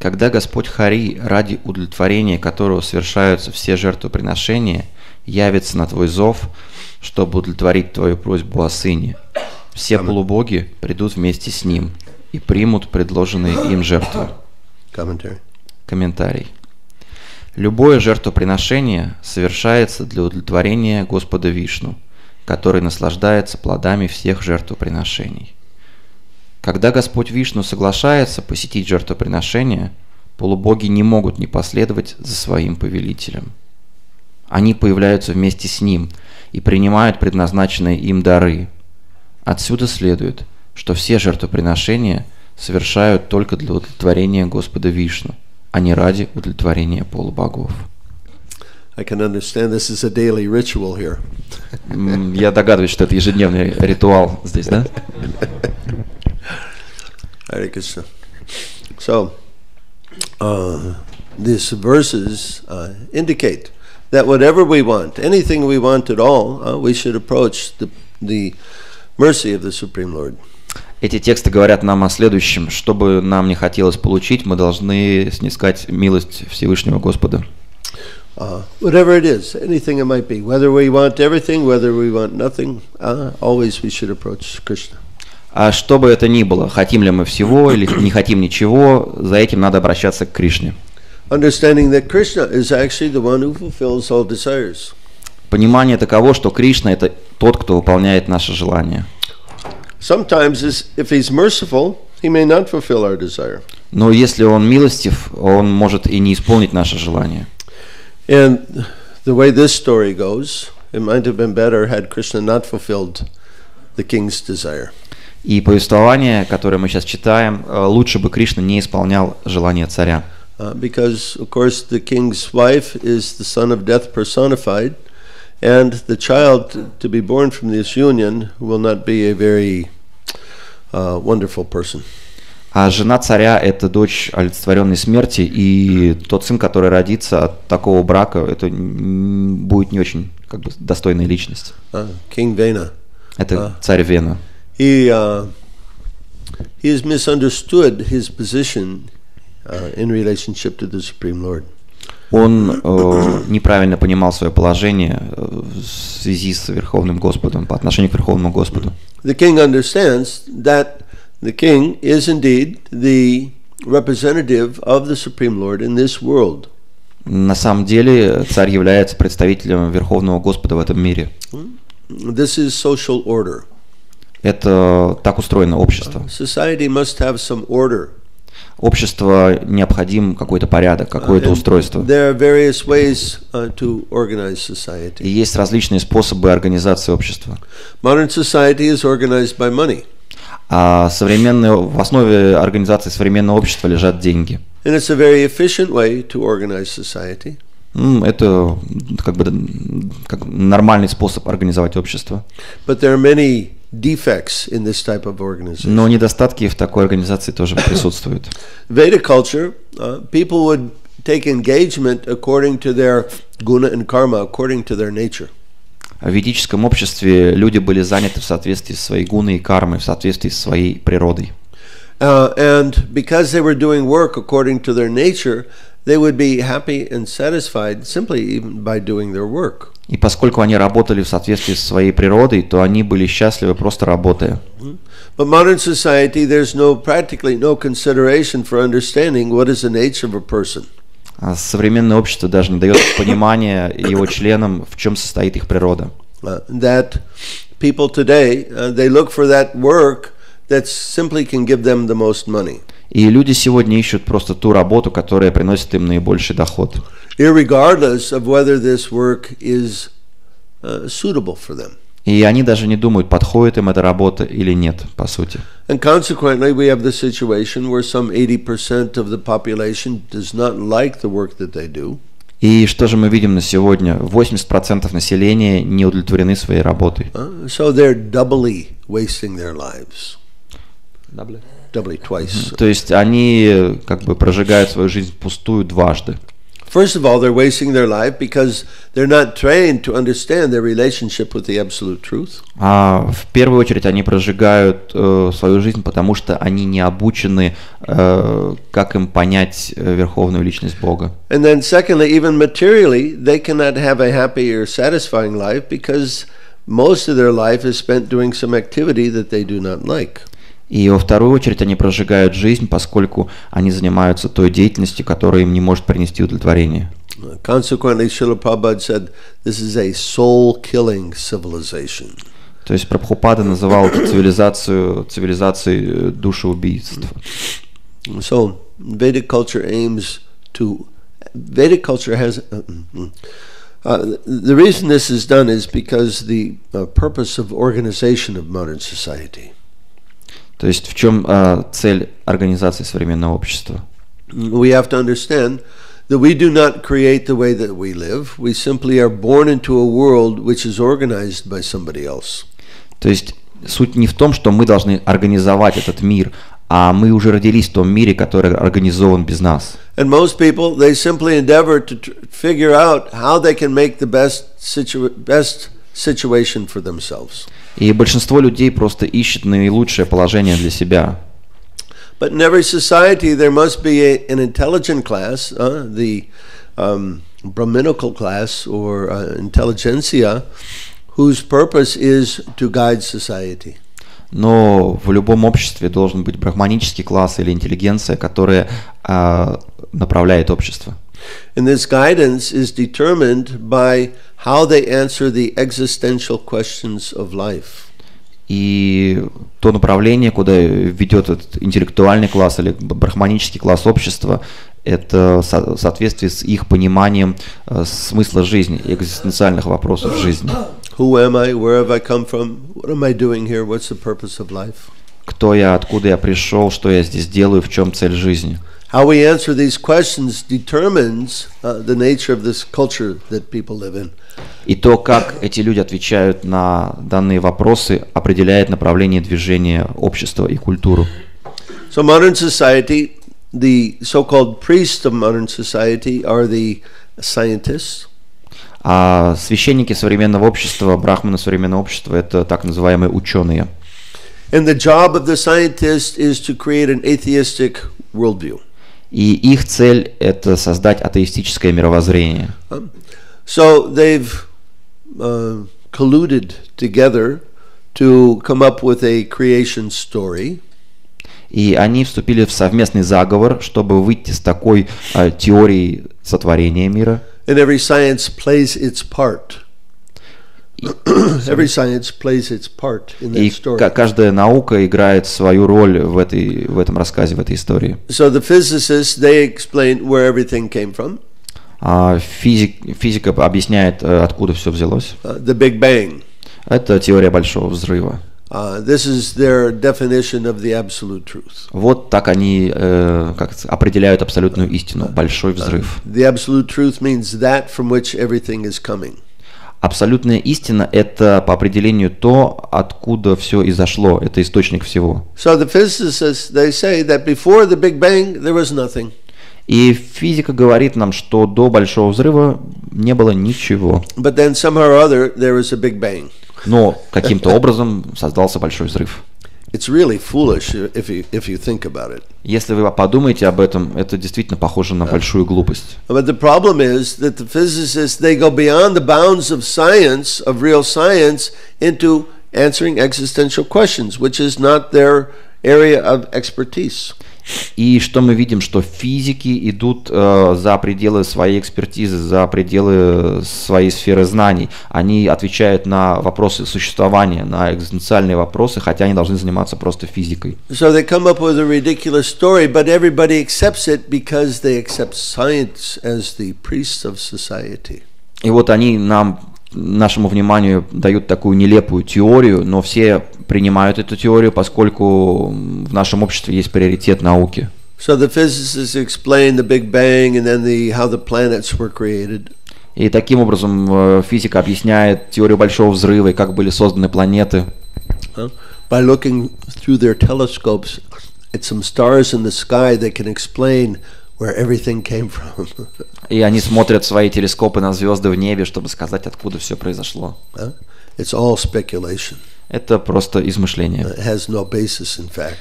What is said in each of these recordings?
Когда Господь Хари, ради удовлетворения которого совершаются все жертвоприношения, явится на твой зов, чтобы удовлетворить твою просьбу о сыне, все полубоги придут вместе с ним и примут предложенные им жертвы. Комментарий. Любое жертвоприношение совершается для удовлетворения Господа Вишну, который наслаждается плодами всех жертвоприношений. Когда Господь Вишну соглашается посетить жертвоприношение, полубоги не могут не последовать за своим повелителем. Они появляются вместе с ним и принимают предназначенные им дары. Отсюда следует, что все жертвоприношения совершают только для удовлетворения Господа Вишну, а не ради удовлетворения полубогов. I can understand this is a daily ritual here. Я догадываюсь, что это ежедневный ритуал здесь, да? Hare Krishna. So, these verses indicate that whatever we want, anything we want at all, we should approach the mercy of the Supreme Lord. Эти тексты говорят нам о следующем: что бы нам не хотелось получить, мы должны снискать милость Всевышнего Господа. Whatever it is, anything it might be, whether we want everything, whether we want nothing, always we should approach Krishna. А что бы это ни было, хотим ли мы всего или не хотим ничего, за этим надо обращаться к Кришне. Understanding that Krishna is actually the one who fulfills all desires. Понимание таково, что Кришна — это тот, кто выполняет наши желания. Sometimes, if he's merciful, he may not fulfill our desire. Но если он милостив, он может и не исполнить наше желание. And the way this story goes, it might have been better had Krishna not fulfilled the king's desire. И повествование, которое мы сейчас читаем, лучше бы Кришна не исполнял желание царя. Because, of course, the king's wife is the son of death personified, and the child to be born from this union will not be a very wonderful person. А жена царя — это дочь олицетворенной смерти, и тот сын, который родится от такого брака, это будет не очень достойная личность. King Vena. Это царь Вена. He has misunderstood his position in relationship to the Supreme Lord. Он неправильно понимал свое положение в связи с Верховным Господом, по отношению к Верховному Господу. The king understands that the king is indeed the representative of the Supreme Lord in this world. На самом деле царь является представителем Верховного Господа в этом мире. This is social order. Это так устроено общество. Society must have some order. Обществу необходим какой-то порядок, какое-то устройство. There are various ways to organize society. И есть различные способы организации общества. Modern society is organized by money. А в основе организации современного общества лежат деньги. And it's a very efficient way to organize society. Это как нормальный способ организовать общество. But there are many defects in this type of organization. Но недостатки в такой организации тоже присутствуют. Vedic culture, people would take engagement according to their guna and karma, according to their nature. В ведическом обществе люди были заняты в соответствии с своей гуной и кармой, в соответствии с своей природой. And because they were doing work according to their nature, they would be happy and satisfied simply even by doing their work. И поскольку они работали в соответствии с своей природой, то они были счастливы просто работая. But modern society, there's practically no consideration for understanding what is the nature of a person. А современное общество даже не дает понимания его членам, в чем состоит их природа. That people today, they look for that work that simply can give them the most money. И люди сегодня ищут просто ту работу, которая приносит им наибольший доход. Irregardless of whether this work is suitable for them. И они даже не думают, подходит им эта работа или нет, по сути. And consequently, we have the situation where some 80% of the population does not like the work that they do. И что же мы видим на сегодня? 80% населения не удовлетворены своей работой. So they're doubly wasting their lives. Doubly twice. То есть они прожигают свою жизнь впустую дважды. First of all, they're wasting their life because they're not trained to understand their relationship with the absolute truth. В первую очередь они прожигают свою жизнь, потому что они не обучены, как им понять верховную личность Бога. And then secondly, even materially, they cannot have a happy or satisfying life because most of their life is spent doing some activity that they do not like. И во вторую очередь они прожигают жизнь, поскольку они занимаются той деятельностью, которая им не может принести удовлетворение. Consequently, Srila Prabhupada said, this is a soul-killing civilization. То есть Прабхупада называл эту цивилизацией душеубийства. So, Vedic culture aims to... Vedic culture has... the reason this is done is because the purpose of organization of modern society. То есть в чем цель организации современного общества? We have to understand that we do not create the way that we live. We simply are born into a world which is organized by somebody else. То есть суть не в том, что мы должны организовать этот мир, а мы уже родились в том мире, который организован без нас. And most people, they simply endeavor to figure out how they can make the best situation for themselves. И большинство людей просто ищет наилучшее положение для себя. But in every society there must be an intelligent class, the Brahminical class or intelligentsia, whose purpose is to guide society. Но в любом обществе должен быть брахманический класс или интеллигенция, которая направляет общество. And this guidance is determined by how they answer the existential questions of life. И то направление, куда ведет этот интеллектуальный класс или брахманический класс общества, это в соответствии с их пониманием смысла жизни, экзистенциальных вопросов жизни. Who am I? Where have I come from? What am I doing here? What's the purpose of life? Кто я, откуда я пришел, что я здесь делаю, в чем цель жизни? How we answer these questions determines the nature of this culture that people live in. И то, как эти люди отвечают на данные вопросы, определяет направление движения общества и культуру. So modern society, the so-called priests of modern society are the scientists. А священники современного общества, брахманы современного общества, это так называемые ученые. And the job of the scientist is to create an atheistic worldview. И их цель – это создать атеистическое мировоззрение. So they've colluded together to come up with a creation story. И они вступили в совместный заговор, чтобы выйти с такой теорией сотворения мира. And every science plays its part. Every science plays its part in that story. И каждая наука играет свою роль в этом рассказе, в этой истории. So the physicists, they explain where everything came from. Физика объясняет, откуда все взялось. The Big Bang. Это теория большого взрыва. This is their definition of the absolute truth. Вот так они определяют абсолютную истину, большой взрыв. The absolute truth means that from which everything is coming. Абсолютная истина – это по определению то, откуда все изошло, это источник всего. So the physicists, they say that before the Big Bang there was nothing. И физика говорит нам, что до большого взрыва не было ничего. But then somehow or other there was a Big Bang. Но каким-то образом создался большой взрыв. It's really foolish if you think about it. Если вы подумаете об этом, это действительно похоже на большую глупость. But the problem is that the physicists, they go beyond the bounds of science, of real science, into answering existential questions, which is not their area of expertise. И что мы видим, что физики идут за пределы своей экспертизы, за пределы своей сферы знаний. Они отвечают на вопросы существования, на экзистенциальные вопросы, хотя они должны заниматься просто физикой. So they come up with a ridiculous story, but everybody accepts it because they accept science as the priests of society. И вот они нашему вниманию дают такую нелепую теорию, но все принимают эту теорию, поскольку в нашем обществе есть приоритет науки. So the physicists explain the Big Bang and then how the planets were created. И таким образом физика объясняет теорию большого взрыва и как были созданы планеты. By looking through their telescopes at some stars in the sky, they can explain where everything came from. И они смотрят свои телескопы на звезды в небе, чтобы сказать, откуда все произошло. It's all speculation. Это просто измышление. It has no basis in fact.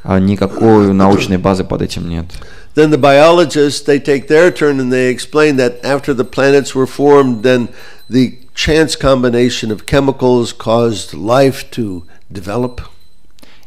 А никакой научной базы под этим нет. Then the biologists, they take their turn and they explain that after the planets were formed, then the chance combination of chemicals caused life to develop.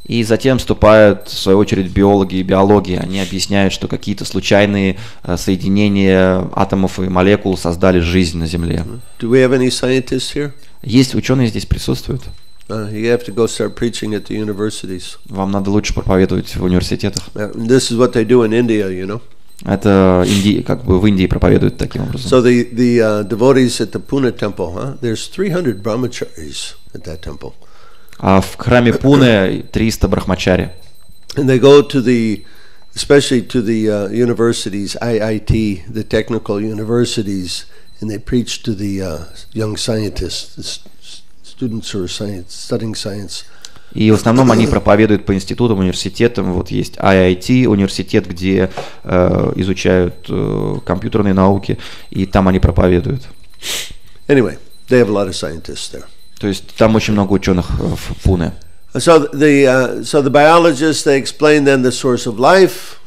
И затем вступают, в свою очередь, биологи и биологи. Они объясняют, что какие-то случайные соединения атомов и молекул создали жизнь на Земле. Do we have any scientists here? Есть ученые здесь присутствуют? You have to go start preaching at the universities. Вам надо лучше проповедовать в университетах. This is what they do in India, you know. Это как бы в Индии проповедуют таким образом. So the devotees at the Pune temple, there's 300 brahmacharis at that temple. А в храме Пуне 300 брахмачари. And they go to especially to the universities, IIT, the technical universities, and they preach to the young scientists, the students who are studying science. И в основном они проповедуют по институтам, университетам. Вот есть IIT, университет, где изучают компьютерные науки, и там они проповедуют. Anyway, they have a lot of scientists there. То есть там очень много ученых в Пуне. So the biologists, they explain then the source of life.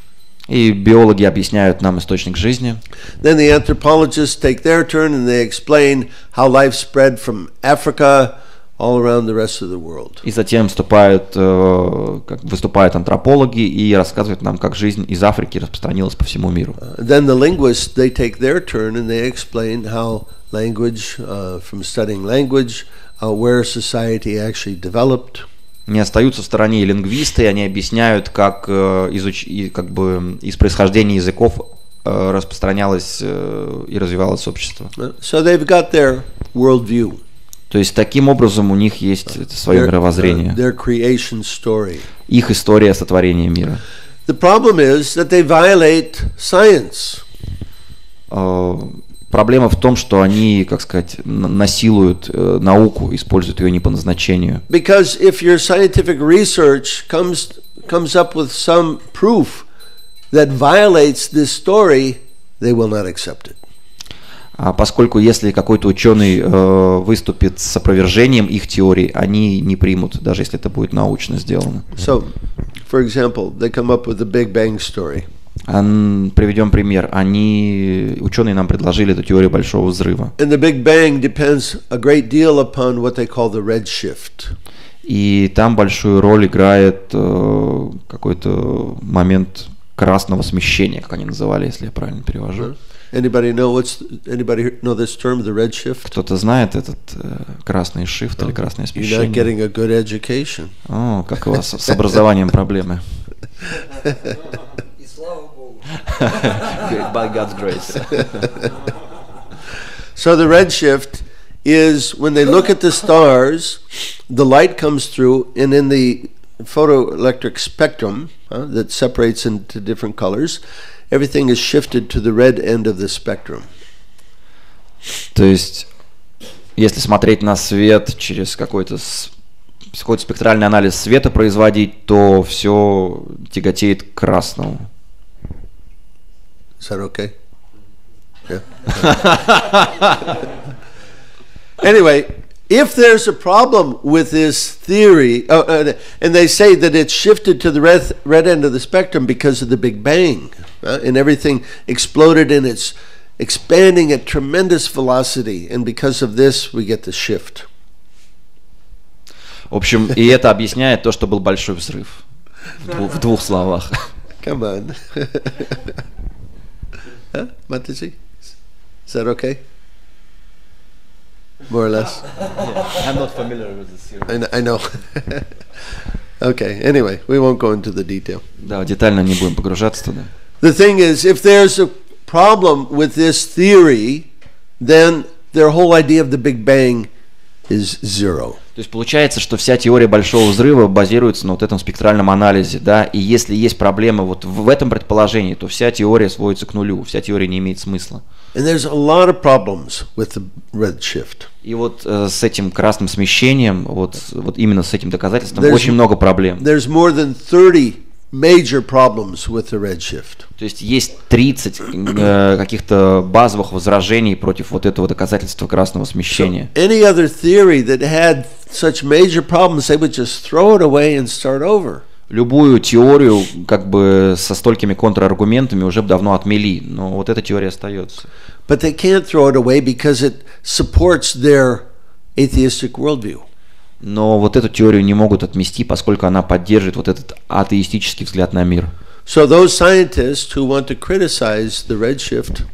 И биологи объясняют нам источник жизни. Then the anthropologists take their turn and they explain how life spread from Africa all around the rest of the world. И затем выступают антропологи и рассказывают нам, как жизнь из Африки распространилась по всему миру. Then the linguists, they take their turn and they explain how language, from studying language, where society actually developed. Не остаются в стороне и лингвисты, и они объясняют, как из происхождения языков распространялось и развивалось общество. So they've got their worldview. То есть таким образом у них есть свое мировоззрение, their creation story. Их история сотворения мира. The problem is that they violate science. Проблема в том, что они, как сказать, насилуют науку, используют ее не по назначению. Because if your scientific research comes up with some proof that violates this story, they will not accept it. Поскольку если какой-то ученый выступит с опровержением их теорий, они не примут, даже если это будет научно сделано. So, for example, they come up with the Big Bang story. Приведем пример. Ученые нам предложили эту теорию большого взрыва. And the Big Bang depends a great deal upon what they call the redshift. И там большую роль играет какой-то момент красного смещения, как они называли, если я правильно перевожу. Anybody know this term, the redshift? Кто-то знает этот красный shift или красное смещение? You're not getting a good education. О, как у вас с образованием проблемы. By God's grace. So the redshift is when they look at the stars, the light comes through, and in the photoelectric spectrum that separates into different colors, everything is shifted to the red end of the spectrum. То есть, если смотреть на свет через какой-то спектральный анализ света производить, то все тяготеет к красному. Is that okay? Yeah. Anyway, if there's a problem with this theory, and they say that it's shifted to the red end of the spectrum because of the Big Bang, and everything exploded and it's expanding at tremendous velocity, and because of this we get the shift. В общем, и это объясняет то, что был большой взрыв. В двух словах. Come on. Mataji? Is that okay? More or less? Yeah, I'm not familiar with this theory. I know. Okay, anyway, we won't go into the detail. Да, детально не будем погружаться туда. The thing is, if there's a problem with this theory, then their whole idea of the Big Bang is zero. То есть получается, что вся теория большого взрыва базируется на вот этом спектральном анализе, да, и если есть проблемы вот в этом предположении, то вся теория сводится к нулю, вся теория не имеет смысла. And there's a lot of problems with the redshift. И вот с этим красным смещением, вот именно с этим доказательством очень много проблем. There's more than 30 major problems with the redshift. То есть 30 каких-то базовых возражений против вот этого доказательства красного смещения. So any other theory that had such major problems, they would just throw it away and start over. Любую теорию как бы со столькими контраргументами уже давно отмели, но вот эта теория остается. But they can't throw it away because it supports their atheistic worldview. Но вот эту теорию не могут отмести, поскольку она поддерживает вот этот атеистический взгляд на мир. So those scientists who want to criticize the redshift,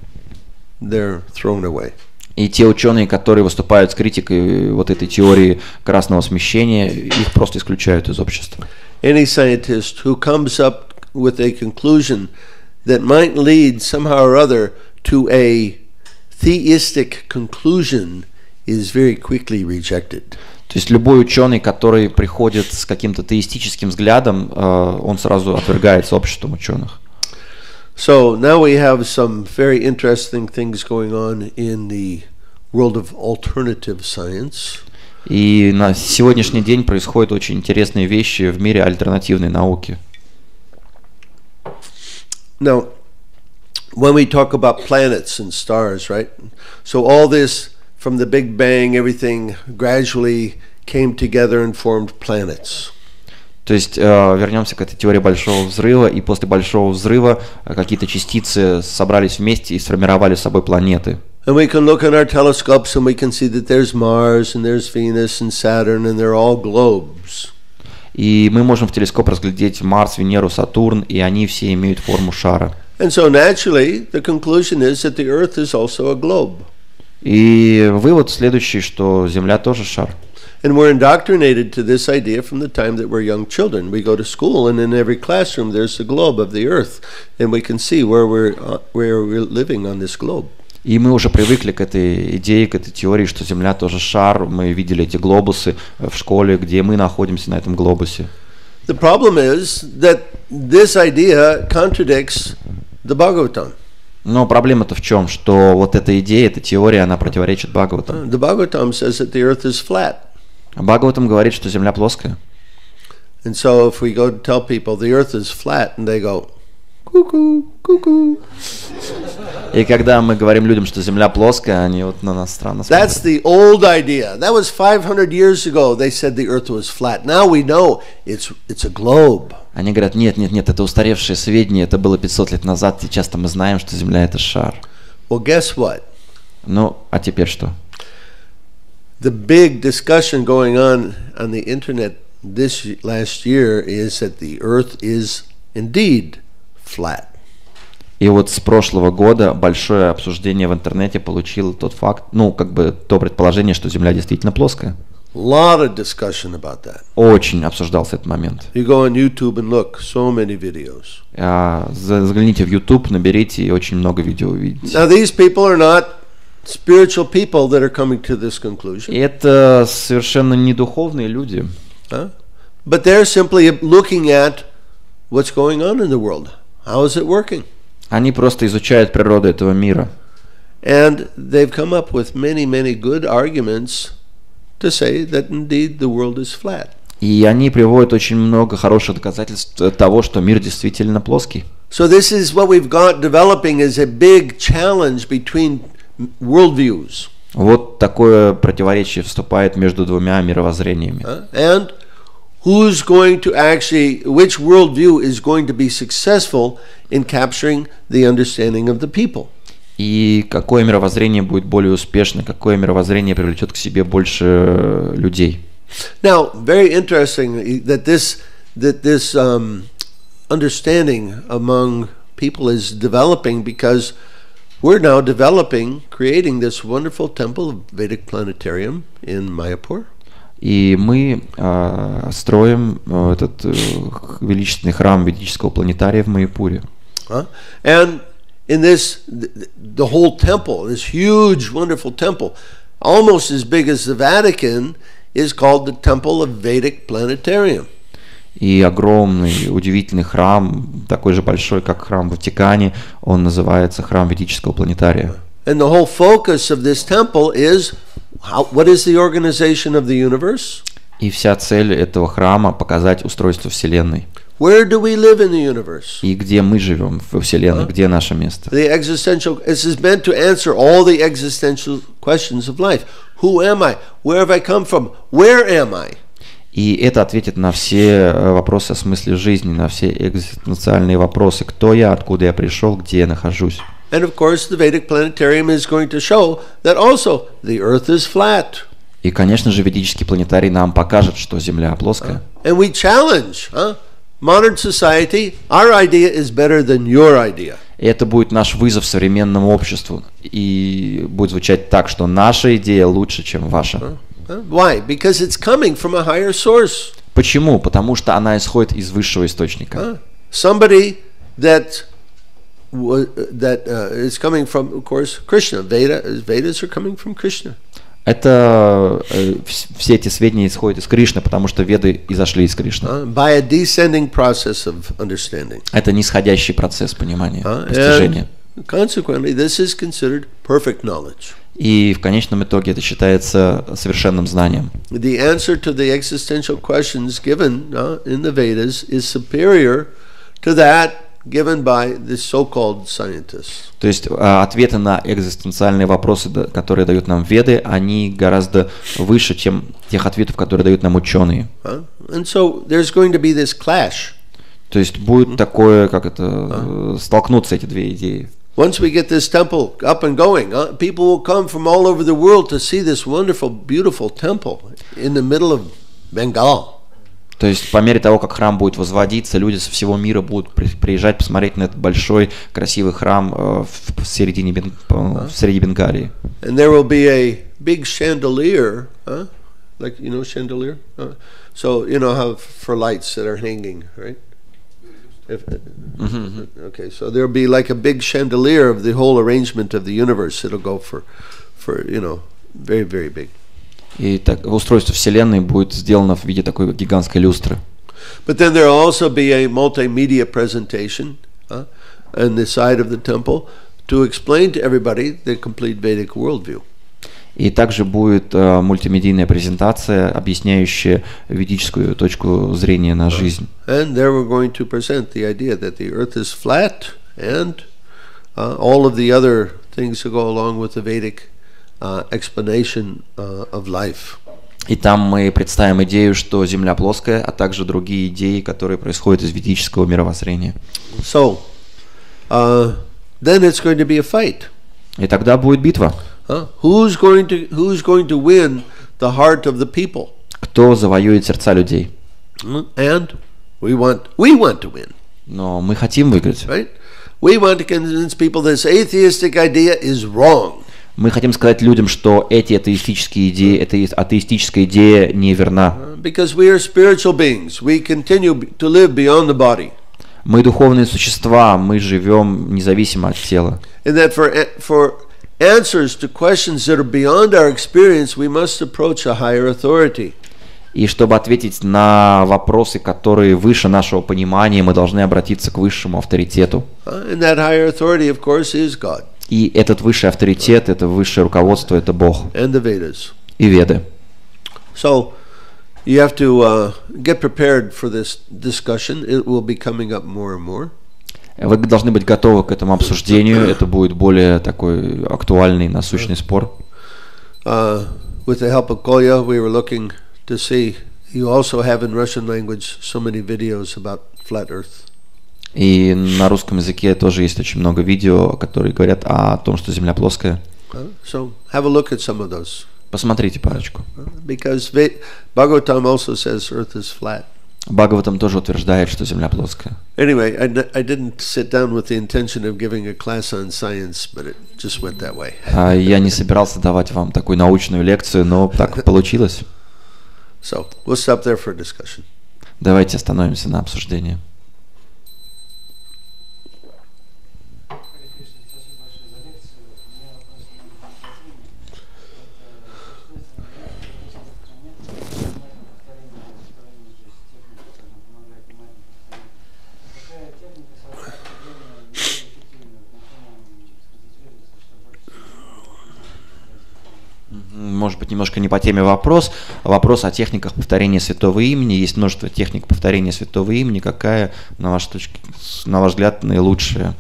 they're thrown away. И те ученые, которые выступают с критикой вот этой теории красного смещения, их просто исключают из общества. Any scientist who comes up with a conclusion that might lead somehow or other to a theistic conclusion is very quickly rejected. То есть любой ученый, который приходит с каким-то теистическим взглядом, он сразу отвергается обществом ученых. So now we have some very interesting things going on in the world of alternative science. И на сегодняшний день происходят очень интересные вещи в мире альтернативной науки. Now, when we talk about planets and stars, right? So all this from the Big Bang, everything gradually came together and formed planets. То есть вернемся к этой теории Большого Взрыва, и после Большого Взрыва какие-то частицы собрались вместе и сформировали собой планеты. And we can look in our telescopes and we can see that there's Mars and there's Venus and Saturn and they're all globes. И мы можем в телескоп разглядеть Марс, Венеру, Сатурн, и они все имеют форму шара. And so naturally, the conclusion is that the Earth is also a globe. И вывод следующий, что Земля тоже шар. And we're indoctrinated to this idea from the time that we're young children. We go to school, and in every classroom there's a globe of the Earth, and we can see where we're living on this globe. И мы уже привыкли к этой идее, к этой теории, что Земля тоже шар. Мы видели эти глобусы в школе, где мы находимся на этом глобусе. The problem is that this idea contradicts the Bhagavatam. Но проблема-то в чем? Что вот эта идея, эта теория, она противоречит Бхагаватам. The Bhagavatam says that the Earth is flat. Бхагаватам говорит, что Земля плоская. And so if we go to tell people the Earth is flat, and they go, cuckoo, cuckoo. И когда мы говорим людям, что Земля плоская, они вот на нас странно смотрят. That's the old idea. That was 500 years ago. They said the Earth was flat. Now we know it's a globe. Они говорят, нет, это устаревшее сведения, это было 500 лет назад, сейчас-то мы знаем, что Земля это шар. Well, guess what? Ну, а теперь что? The big discussion going on the internet this last year is that the Earth is indeed flat. И вот с прошлого года большое обсуждение в интернете получило тот факт, то предположение, что Земля действительно плоская. Lot of discussion about that. Очень обсуждался этот момент. You go on YouTube and look, so many videos. Загляните в YouTube, наберите, и очень много видео увидите. Now these people are not spiritual people that are coming to this conclusion. И это совершенно не духовные люди. But they're simply looking at what's going on in the world. How is it working? Они просто изучают природу этого мира. And they've come up with many, many good arguments to say that indeed the world is flat. И они приводят очень много хороших доказательств того, что мир действительно плоский. So this is what we've got developing as a big challenge between worldviews. Вот такое противоречие вступает между двумя мировоззрениями. And who's going to actually, which worldview is going to be successful in capturing the understanding of the people? И какое мировоззрение будет более успешно, какое мировоззрение привлечет к себе больше людей. Now, very interesting that this understanding among people is developing because we're now creating this wonderful temple of Vedic planetarium in Mayapur. И мы строим этот величественный храм ведического планетария в Майяпуре. And in this, the whole temple, this huge, wonderful temple, almost as big as the Vatican, is called the Temple of Vedic Planetarium. И огромный, удивительный храм, такой же большой, как храм в Ватикане, он называется храм ведического планетария. And the whole focus of this temple is what is the organization of the universe? И вся цель этого храма — показать устройство Вселенной. Where do we live in the universe? И где мы живем во Вселенной, где наше место? The existential, this is meant to answer all the existential questions of life. Who am I? Where have I come from? Where am I? И это ответит на все вопросы о смысле жизни, на все экзистенциальные вопросы. Кто я, откуда я пришел, где я нахожусь. And of course, the Vedic planetarium is going to show that also the Earth is flat. И, конечно же, ведический планетарий нам покажет, что Земля плоская. And we challenge, modern society, our idea is better than your idea. И это будет наш вызов современному обществу. И будет звучать так, что наша идея лучше, чем ваша. Why? Because it's coming from a higher source. Почему? Потому что она исходит из высшего источника. Somebody that is coming from, of course, Krishna. Vedas are coming from Krishna. Это все эти сведения исходят из Кришны, потому что Веды изошли из Кришны. By a descending process of understanding. Это нисходящий процесс понимания, постижения. Consequently, this is considered perfect knowledge. И в конечном итоге это считается совершенным знанием. The answer to the existential questions given in the Vedas is superior to that given by the so-called scientists. То есть ответы на экзистенциальные вопросы, которые дают нам Веды, они гораздо выше, чем тех ответов, которые дают нам ученые. And so there's going to be this clash. То есть будет такое, как это, столкнуться эти две идеи. Once we get this temple up and going, people will come from all over the world to see this wonderful, beautiful temple in the middle of Bengal. То есть по мере того, как храм будет возводиться, люди со всего мира будут приезжать посмотреть на этот большой красивый храм в середине среди Бенгалии. And there will be a big chandelier, like chandelier. So how for lights that are hanging, right? Okay, so there'll be like a big chandelier of the whole arrangement of the universe. It'll go for very, very big. И так, устройство Вселенной будет сделано в виде такой гигантской люстры. But then there will also be a multimedia presentation on the side of the temple to explain to everybody the complete Vedic worldview. И также будет мультимедийная презентация, объясняющая ведическую точку зрения на жизнь. And there we're going to present the idea that the earth is flat and all of the other things that go along with the Vedic explanation of life. И там мы представим идею, что Земля плоская, а также другие идеи, которые происходят из ведического мировоззрения. So, then it's going to be a fight. И тогда будет битва. Who's going to win the heart of the people? Кто завоюет сердца людей? And we want to win. Но мы хотим выиграть. Right? We want to convince people this atheistic idea is wrong. Мы хотим сказать людям, что эти атеистические идеи, эта атеистическая идея неверна. Because we are spiritual beings, we continue to live beyond the body. Мы духовные существа, мы живем независимо от тела. And that for answers to questions that are beyond our experience, we must approach a higher authority. И чтобы ответить на вопросы, которые выше нашего понимания, мы должны обратиться к высшему авторитету. And that higher authority, of course, is God. И этот высший авторитет, это высшее руководство, это Бог. And the Vedas. И Веды. So you have to get prepared for this discussion. It will be coming up more and more. Вы должны быть готовы к этому обсуждению. Это будет более такой актуальный, насущный спор. With the help of Kolya, we were looking to see. You also have in Russian language so many videos about flat Earth. И на русском языке тоже есть очень много видео, которые говорят о том, что Земля плоская. So have a look at some of those. Посмотрите парочку. Because Bhagavatam also says Earth is flat. Бхагаватам тоже утверждает, что Земля плоская. Anyway, I didn't sit down with the intention of giving a class on science, but it just went that way. Я не собирался давать вам такую научную лекцию, но так получилось. So we'll stop there for discussion. Давайте остановимся на обсуждении. может быть, немножко не по теме вопрос о техниках повторения святого имени. Есть множество техник повторения святого имени. Какая, на ваш взгляд, наилучшая?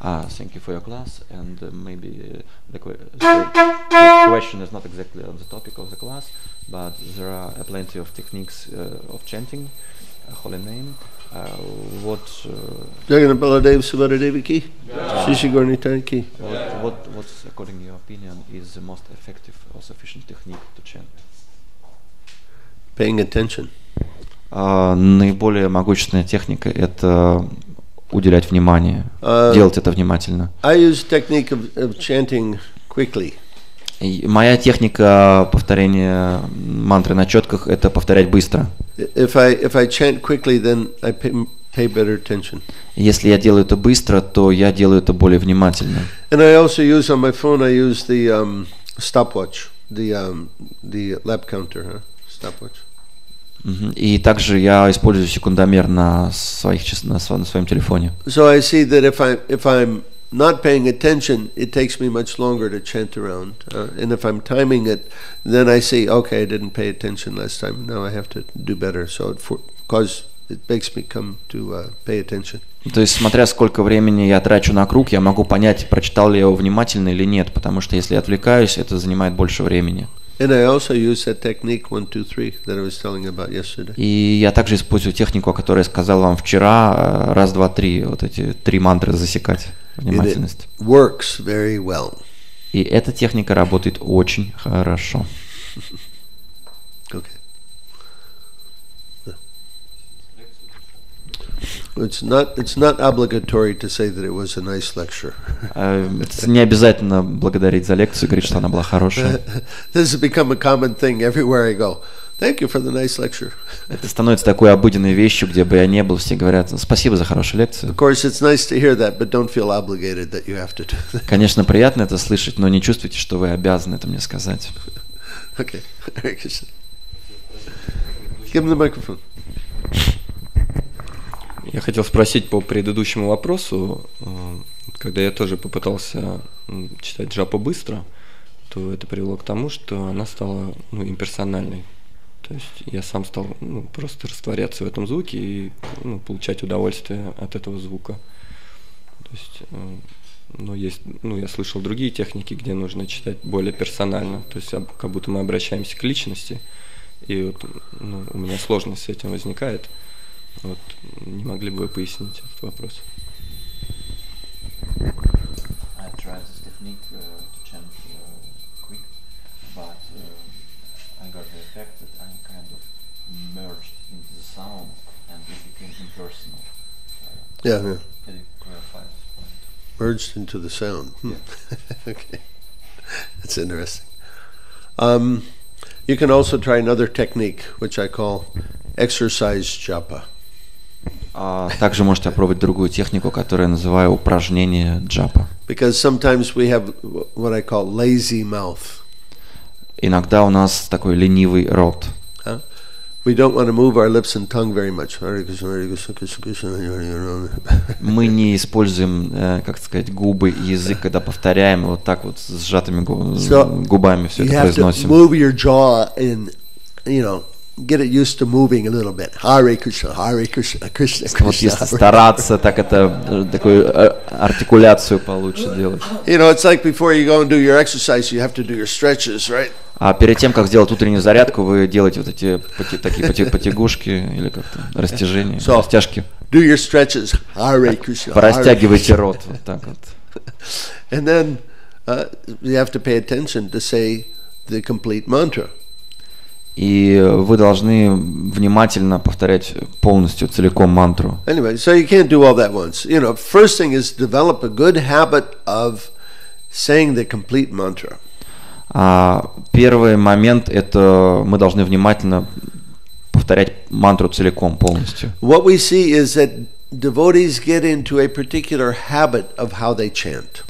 Thank you for your class, and maybe the question is not exactly on the topic of the class, but there are plenty of techniques of chanting holy name. What's according to your opinion is the most effective or sufficient technique to chant? Paying attention. Наиболее могущественная техника — это уделять внимание, делать это внимательно. I use technique of chanting quickly. Моя техника повторения мантры на четках — это повторять быстро. If I chant quickly, then I pay better attention. Если я делаю это быстро, то я делаю это более внимательно. And I also use on my phone. I use the stopwatch, the lap counter, stopwatch. И также я использую секундомер на своем телефоне. So I see that if I'm not paying attention, it takes me much longer to chant around. And if I'm timing it, then I see, okay, I didn't pay attention last time. Now I have to do better. So it makes me come to pay attention. То есть, смотря сколько времени я трачу на круг, я могу понять, прочитал ли я его внимательно или нет, потому что если я отвлекаюсь, это занимает больше времени. And I also use that technique 1, 2, 3 that I was telling about yesterday. И я также использую технику, о которой я сказал вам вчера, раз, два, три, вот эти 3 мантры засекать внимательность. It works very well. И эта техника работает очень хорошо. Okay. It's not obligatory to say that it was a nice lecture. Не обязательно благодарить за лекцию, говорить, что она была хорошая. This has become a common thing everywhere I go. Thank you for the nice lecture. Это становится такой обыденной вещью, где бы я ни был, все говорят: спасибо за хорошую лекцию. Of course, it's nice to hear that, but don't feel obligated that you have to do that. Конечно, приятно это слышать, но не чувствуйте, что вы обязаны это мне сказать. Okay. Give him the microphone. Я хотел спросить по предыдущему вопросу, когда я тоже попытался читать джапу быстро, то это привело к тому, что она стала имперсональной. То есть я сам стал просто растворяться в этом звуке и получать удовольствие от этого звука. То есть, я слышал другие техники, где нужно читать более персонально, то есть как будто мы обращаемся к личности, и вот, у меня сложность с этим возникает. Вот, не могли бы вы пояснить этот вопрос? I tried this technique to chant quick, but I got the effect that I kind of merged into the sound and it became impersonal. Yeah. Can you clarify this point? Merged into the sound. Yeah. Okay, that's interesting. You can also try another technique, which I call exercise japa. Также можете опробовать другую технику, которую я называю упражнение джапа. Because sometimes we have what I call lazy mouth. Иногда у нас такой ленивый рот. We don't want to move our lips and tongue very much. Мы не используем, как сказать, губы и язык, когда повторяем, вот так вот с сжатыми губами все это произносим. Move your jaw and, get it used to moving a little bit. Hare Krishna, Hare Krishna, Krishna, Krishna. Вот если стараться, так это такую артикуляцию получше делать. It's like before you go and do your exercise, you have to do your stretches, right? А перед тем, как сделать утреннюю зарядку, вы делаете вот эти такие потягушки или как-то растяжения, растяжки. Do your stretches, Hare Krishna. Порастягивайте рот, вот так вот. And then you have to pay attention to say the complete mantra. И вы должны внимательно повторять полностью, целиком мантру. Anyway, so you can't do all that once. First thing is develop a good habit of saying the complete mantra. Первый момент — это мы должны внимательно повторять мантру целиком, полностью. What we see is that devotees get into a particular habit of how they chant.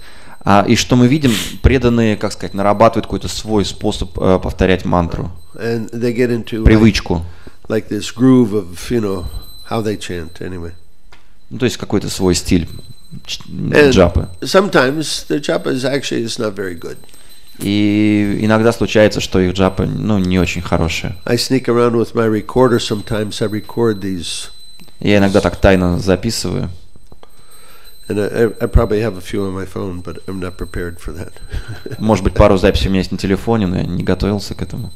И что мы видим, преданные, как сказать, нарабатывают какой-то свой способ повторять мантру. And they get into привычку. Like this groove of, how they chant anyway. То есть какой-то свой стиль джапы. Sometimes the japa is not very good. И иногда случается, что их джапы, ну, не очень хорошие. I sneak around with my recorder sometimes. I record these. Я иногда так тайно записываю. And I probably have a few on my phone, but I'm not prepared for that. Может быть, пару записей у меня есть на телефоне, но я не готовился к этому.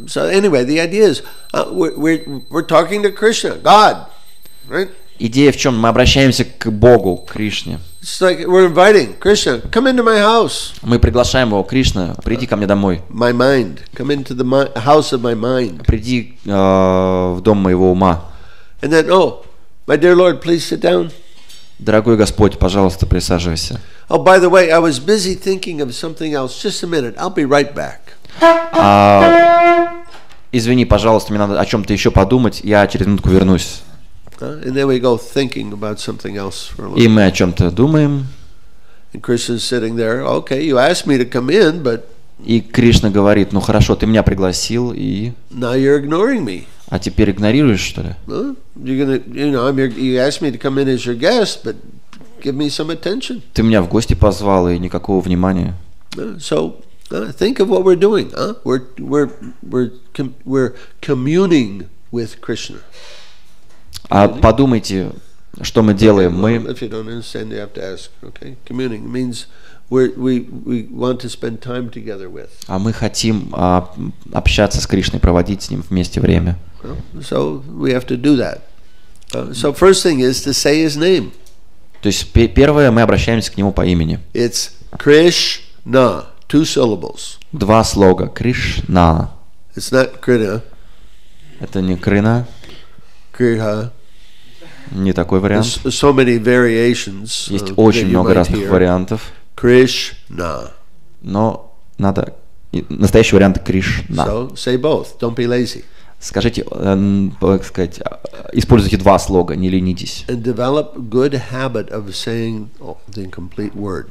So anyway, the idea is we're talking to Krishna, God, right? Идея в чем? Мы обращаемся к Богу, к Кришне. It's like we're inviting Krishna, come into my house. Мы приглашаем его, Кришна, приди ко мне домой. My mind, come into the house of my mind. Приди в дом моего ума. And then, oh, my dear Lord, please sit down. Дорогой Господь, пожалуйста, присаживайся. Oh, by the way, I was busy thinking of something else. Just a minute, I'll be right back. Извини, пожалуйста, мне надо о чем-то еще подумать, я через минутку вернусь. And then we go thinking about something else for a little. И мы о чем-то думаем. And Krishna's sitting there. Okay, you asked me to come in, but И Кришна говорит, ну хорошо, ты меня пригласил, и... now you're ignoring me. А теперь игнорируешь, что ли? You're gonna, you asked me to come in as your guest, but give me some attention. Ты меня в гости позвал, и никакого внимания. So think of what we're doing. We're communing with Krishna. А подумайте, что мы делаем. Мы... If you don't understand, you have to ask. Okay, communing means we want to spend time together with. А мы хотим общаться с Кришной, проводить с ним вместе время. So we have to do that. So first thing is to say his name. То есть первое, мы обращаемся к нему по имени. It's Krishna, 2 syllables. 2 слога. Кришна. It's not Krishna. Это не Крина. Kriha. Не такой вариант. There's so many variations. Есть очень много разных вариантов. Krishna. Но надо... Настоящий вариант Кришна. So say both. Don't be lazy. Скажите, как сказать, используйте 2 слога, не ленитесь. And develop good habit of saying the complete word.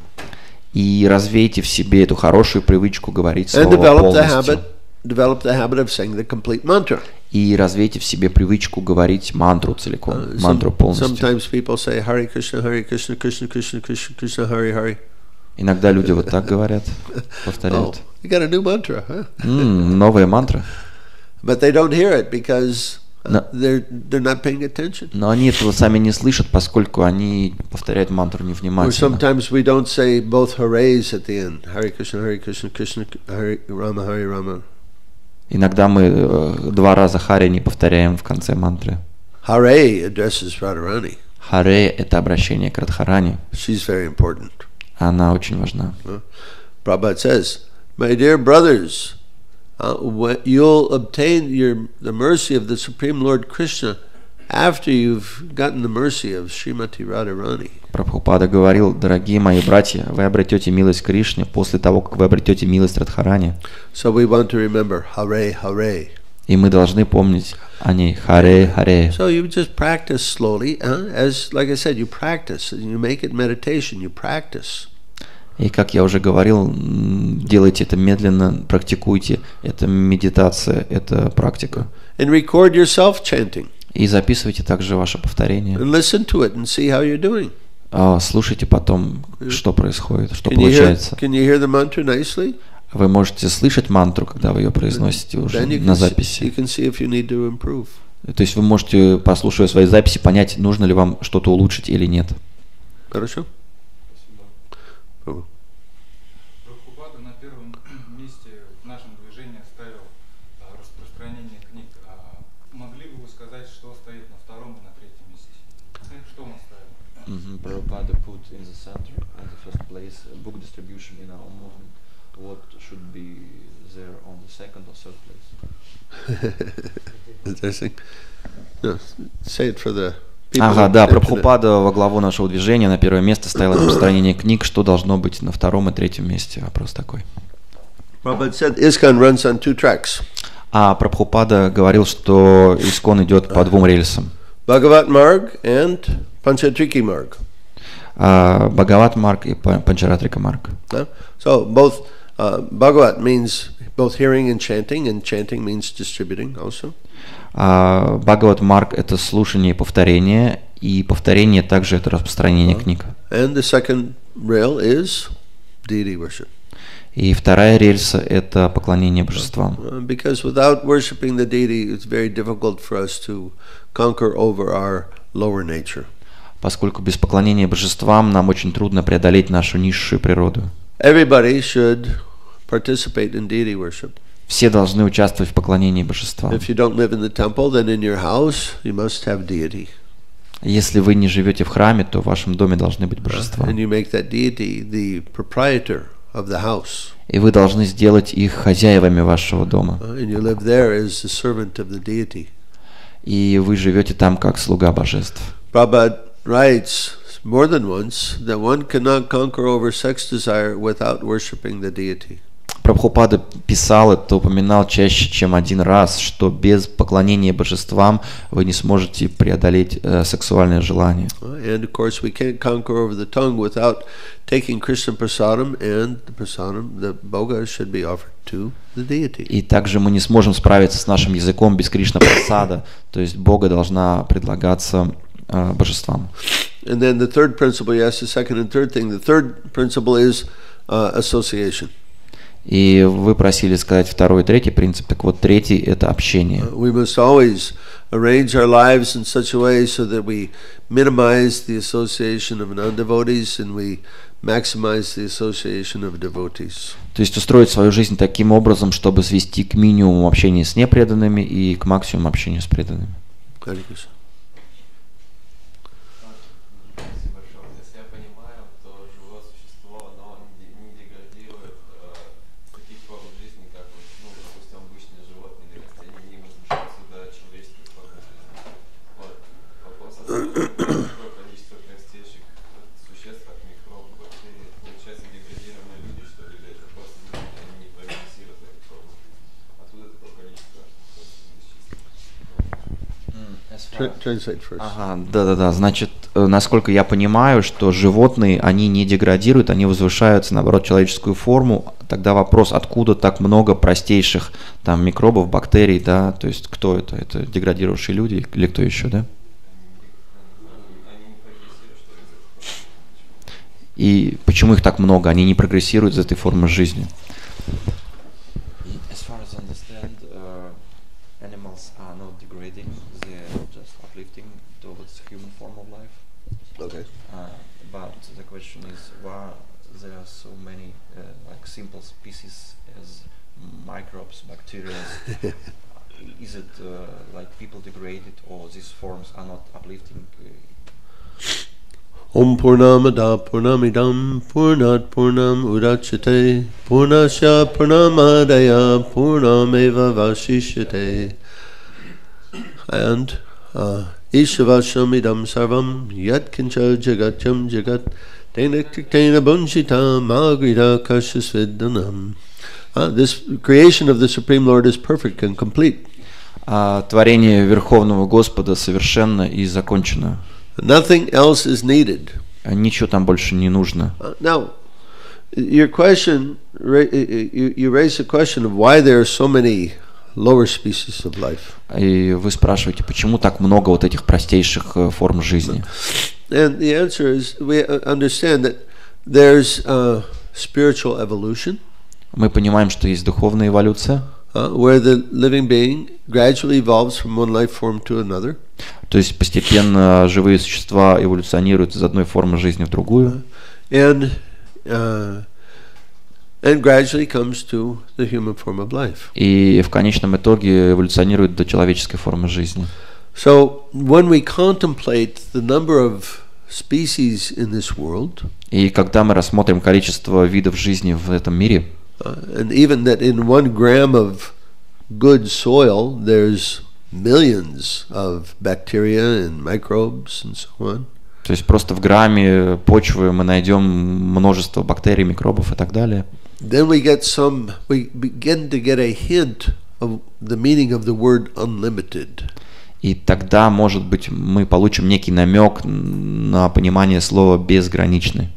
И развейте в себе эту хорошую привычку говорить And слово полностью. develop the habit of saying the complete mantra. И развейте в себе привычку говорить мантру целиком, мантру полностью. Sometimes people say Hare Krishna, Krishna, Krishna, Krishna, Krishna, Hare Hare. Иногда люди вот так говорят, повторяют. You got a new mantra, huh? Новая мантра. But they don't hear it because they're not paying attention. Но они этого сами не слышат, поскольку они повторяют мантру Or невнимательно. sometimes we don't say both Hares at the end. Hare Krishna, Krishna, Hare Rama, Hare Rama. Иногда мы 2 раза Харе не повторяем в конце мантры. Hare addresses Radharani. Харе – это обращение к Радхарани. She's very important. Она очень важна. Prabhupada says, my dear brothers, you'll obtain the mercy of the Supreme Lord Krishna after you've gotten the mercy of Srimati Radharani. Прабхупада говорил, дорогие мои братья, вы обретете милость Кришне после того, как вы обретете милость Радхарани. So we want to remember Hare Hare. И мы должны помнить о ней. Харе, харе. So you just practice slowly, as like I said, you practice, and you make it meditation, you practice. И как я уже говорил, делайте это медленно, практикуйте. Это медитация, это практика. And record yourself chanting. И записывайте также ваше повторение. And listen to it and see how you're doing. Слушайте потом, что происходит, что получается. Can you hear the mantra nicely? Вы можете слышать мантру, когда вы ее произносите уже на записи. You can see if you need to improve. То есть вы можете, послушав свои записи, понять, нужно ли вам что-то улучшить или нет. Хорошо? Прабхупада на первом месте в нашем движении ставил распространение книг. Могли бы вы сказать, что стоит на втором и на третьем месте? Что он ставил? Prabhupada put in the center, in the first place, book distribution in our movement. What should be there on the second or third place? Interesting. No, say it for the people. Ага, да, Прабхупада во главу нашего движения на первое место ставил распространение книг. Что должно быть на втором и третьем месте? Вопрос такой. Prabhupada said ISKCON runs on 2 tracks. А Прабхупада говорил, что ИСККОН идет по 2 рельсам. Bhagavad Marg and Panchatriki Marg. Бхагават Марг и Панчаратрика Марг. So both Bhagavad means both hearing and chanting means distributing also. Бхагават Марг это слушание и повторение также это распространение книг. And the second rail is deity worship. И вторая рельса – это поклонение божествам. Because without worshiping the deity, it's very difficult for us to conquer over our lower nature. Поскольку без поклонения божествам нам очень трудно преодолеть нашу низшую природу. Everybody should participate in deity worship. Все должны участвовать в поклонении божествам. If you don't live in the temple, then in your house you must have deity. Если вы не живете в храме, то в вашем доме должны быть божества. And you make that deity the proprietor of the house. И вы должны сделать их хозяевами вашего дома. And you live there as the servant of the deity. И вы живете там как слуга божеств. Prabhupada writes more than once that one cannot conquer over sex desire without worshiping the deity. Прабхупада писал это, упоминал чаще, чем один раз, что без поклонения божествам вы не сможете преодолеть сексуальное желание. And of course we can't conquer over the tongue without taking Krishna prasadam, and the prasadam, the bhoga should be offered to the deity. И также мы не сможем справиться с нашим языком без Кришна прасада, то есть Бога должна предлагаться божествам. And then the third principle, you asked the second and third thing. The third principle is association. И вы просили сказать второй и третий принцип. Так вот, третий – это общение. We must always arrange our lives in such a way so that we minimize the association of non-devotees and we maximize the association of devotees. То есть устроить свою жизнь таким образом, чтобы свести к минимуму общение с непреданными и к максимуму общения с преданными. Translate first. Ага, да. Значит, насколько я понимаю, что животные, они не деградируют, они возвышаются, наоборот, в человеческую форму. Тогда вопрос, откуда так много простейших там микробов, бактерий, да? То есть кто это? Это деградировавшие люди или кто еще, да? И почему их так много? Они не прогрессируют из этой формы жизни. Okay. But the question is why there are so many like simple species as microbes, bacteria. Is it like people degraded or these forms are not uplifting? Om Purnamada Purnamidam Purnat Purnam Udachyate Purnasya Purnamadaya Purnameva Vashishyate. And Ishavashamidam Sarvam Yat Kincha Jagatyam Jagat Tena Bunshita Magrita Kashasvidanam. This creation of the Supreme Lord is perfect and complete. Творение Верховного Господа совершенно и закончено. Nothing else is needed. Ничего там больше не нужно. Now, your question, you raised the question of why there are so many lower species of life. И вы спрашиваете, почему так много вот этих простейших форм жизни? And the answer is we understand that there's spiritual evolution. Мы понимаем, что есть духовная эволюция. Where the living being gradually evolves from one life form to another. То есть постепенно живые существа эволюционируют из одной формы жизни в другую. And gradually comes to the human form of life. И в конечном итоге эволюционирует до человеческой формы жизни. So when we contemplate the number of species in this world, и когда мы рассмотрим количество видов жизни в этом мире, and even that in 1 gram of good soil there's millions of bacteria and microbes and so on. То есть просто в грамме почвы мы найдем множество бактерий, микробов и так далее. Then we begin to get a hint of the meaning of the word unlimited. И тогда, может быть, мы получим некий намек на понимание слова безграничный.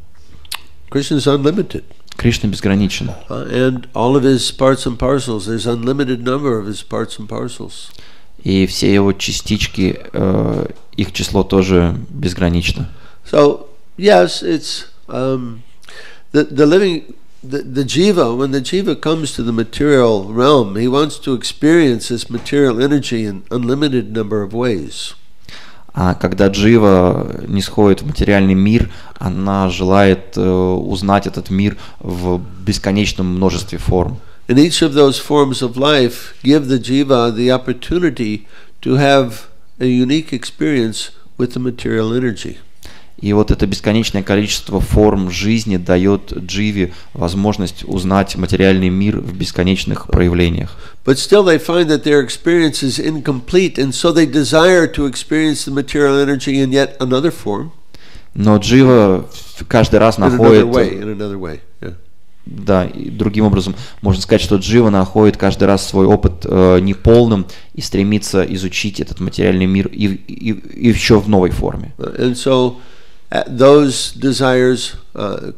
Krishna is unlimited. Кришна безграничен. And all of his parts and parcels, there's unlimited number of his parts and parcels. И все его частички, их число тоже безгранично. So yes, it's the living the jiva, when the jiva comes to the material realm, he wants to experience this material energy in unlimited number of ways. А когда джива нисходит в материальный мир, она желает узнать этот мир в бесконечном множестве форм. And each of those forms of life give the jiva the opportunity to have a unique experience with the material energy. И вот это бесконечное количество форм жизни дает дживе возможность узнать материальный мир в бесконечных проявлениях. But still they find that their experience is incomplete, and so they desire to experience the material energy in yet another form. Но джива каждый раз находит... In another way, yeah. Да, и другим образом можно сказать, что джива находит каждый раз свой опыт неполным и стремится изучить этот материальный мир и еще в новой форме. And so those desires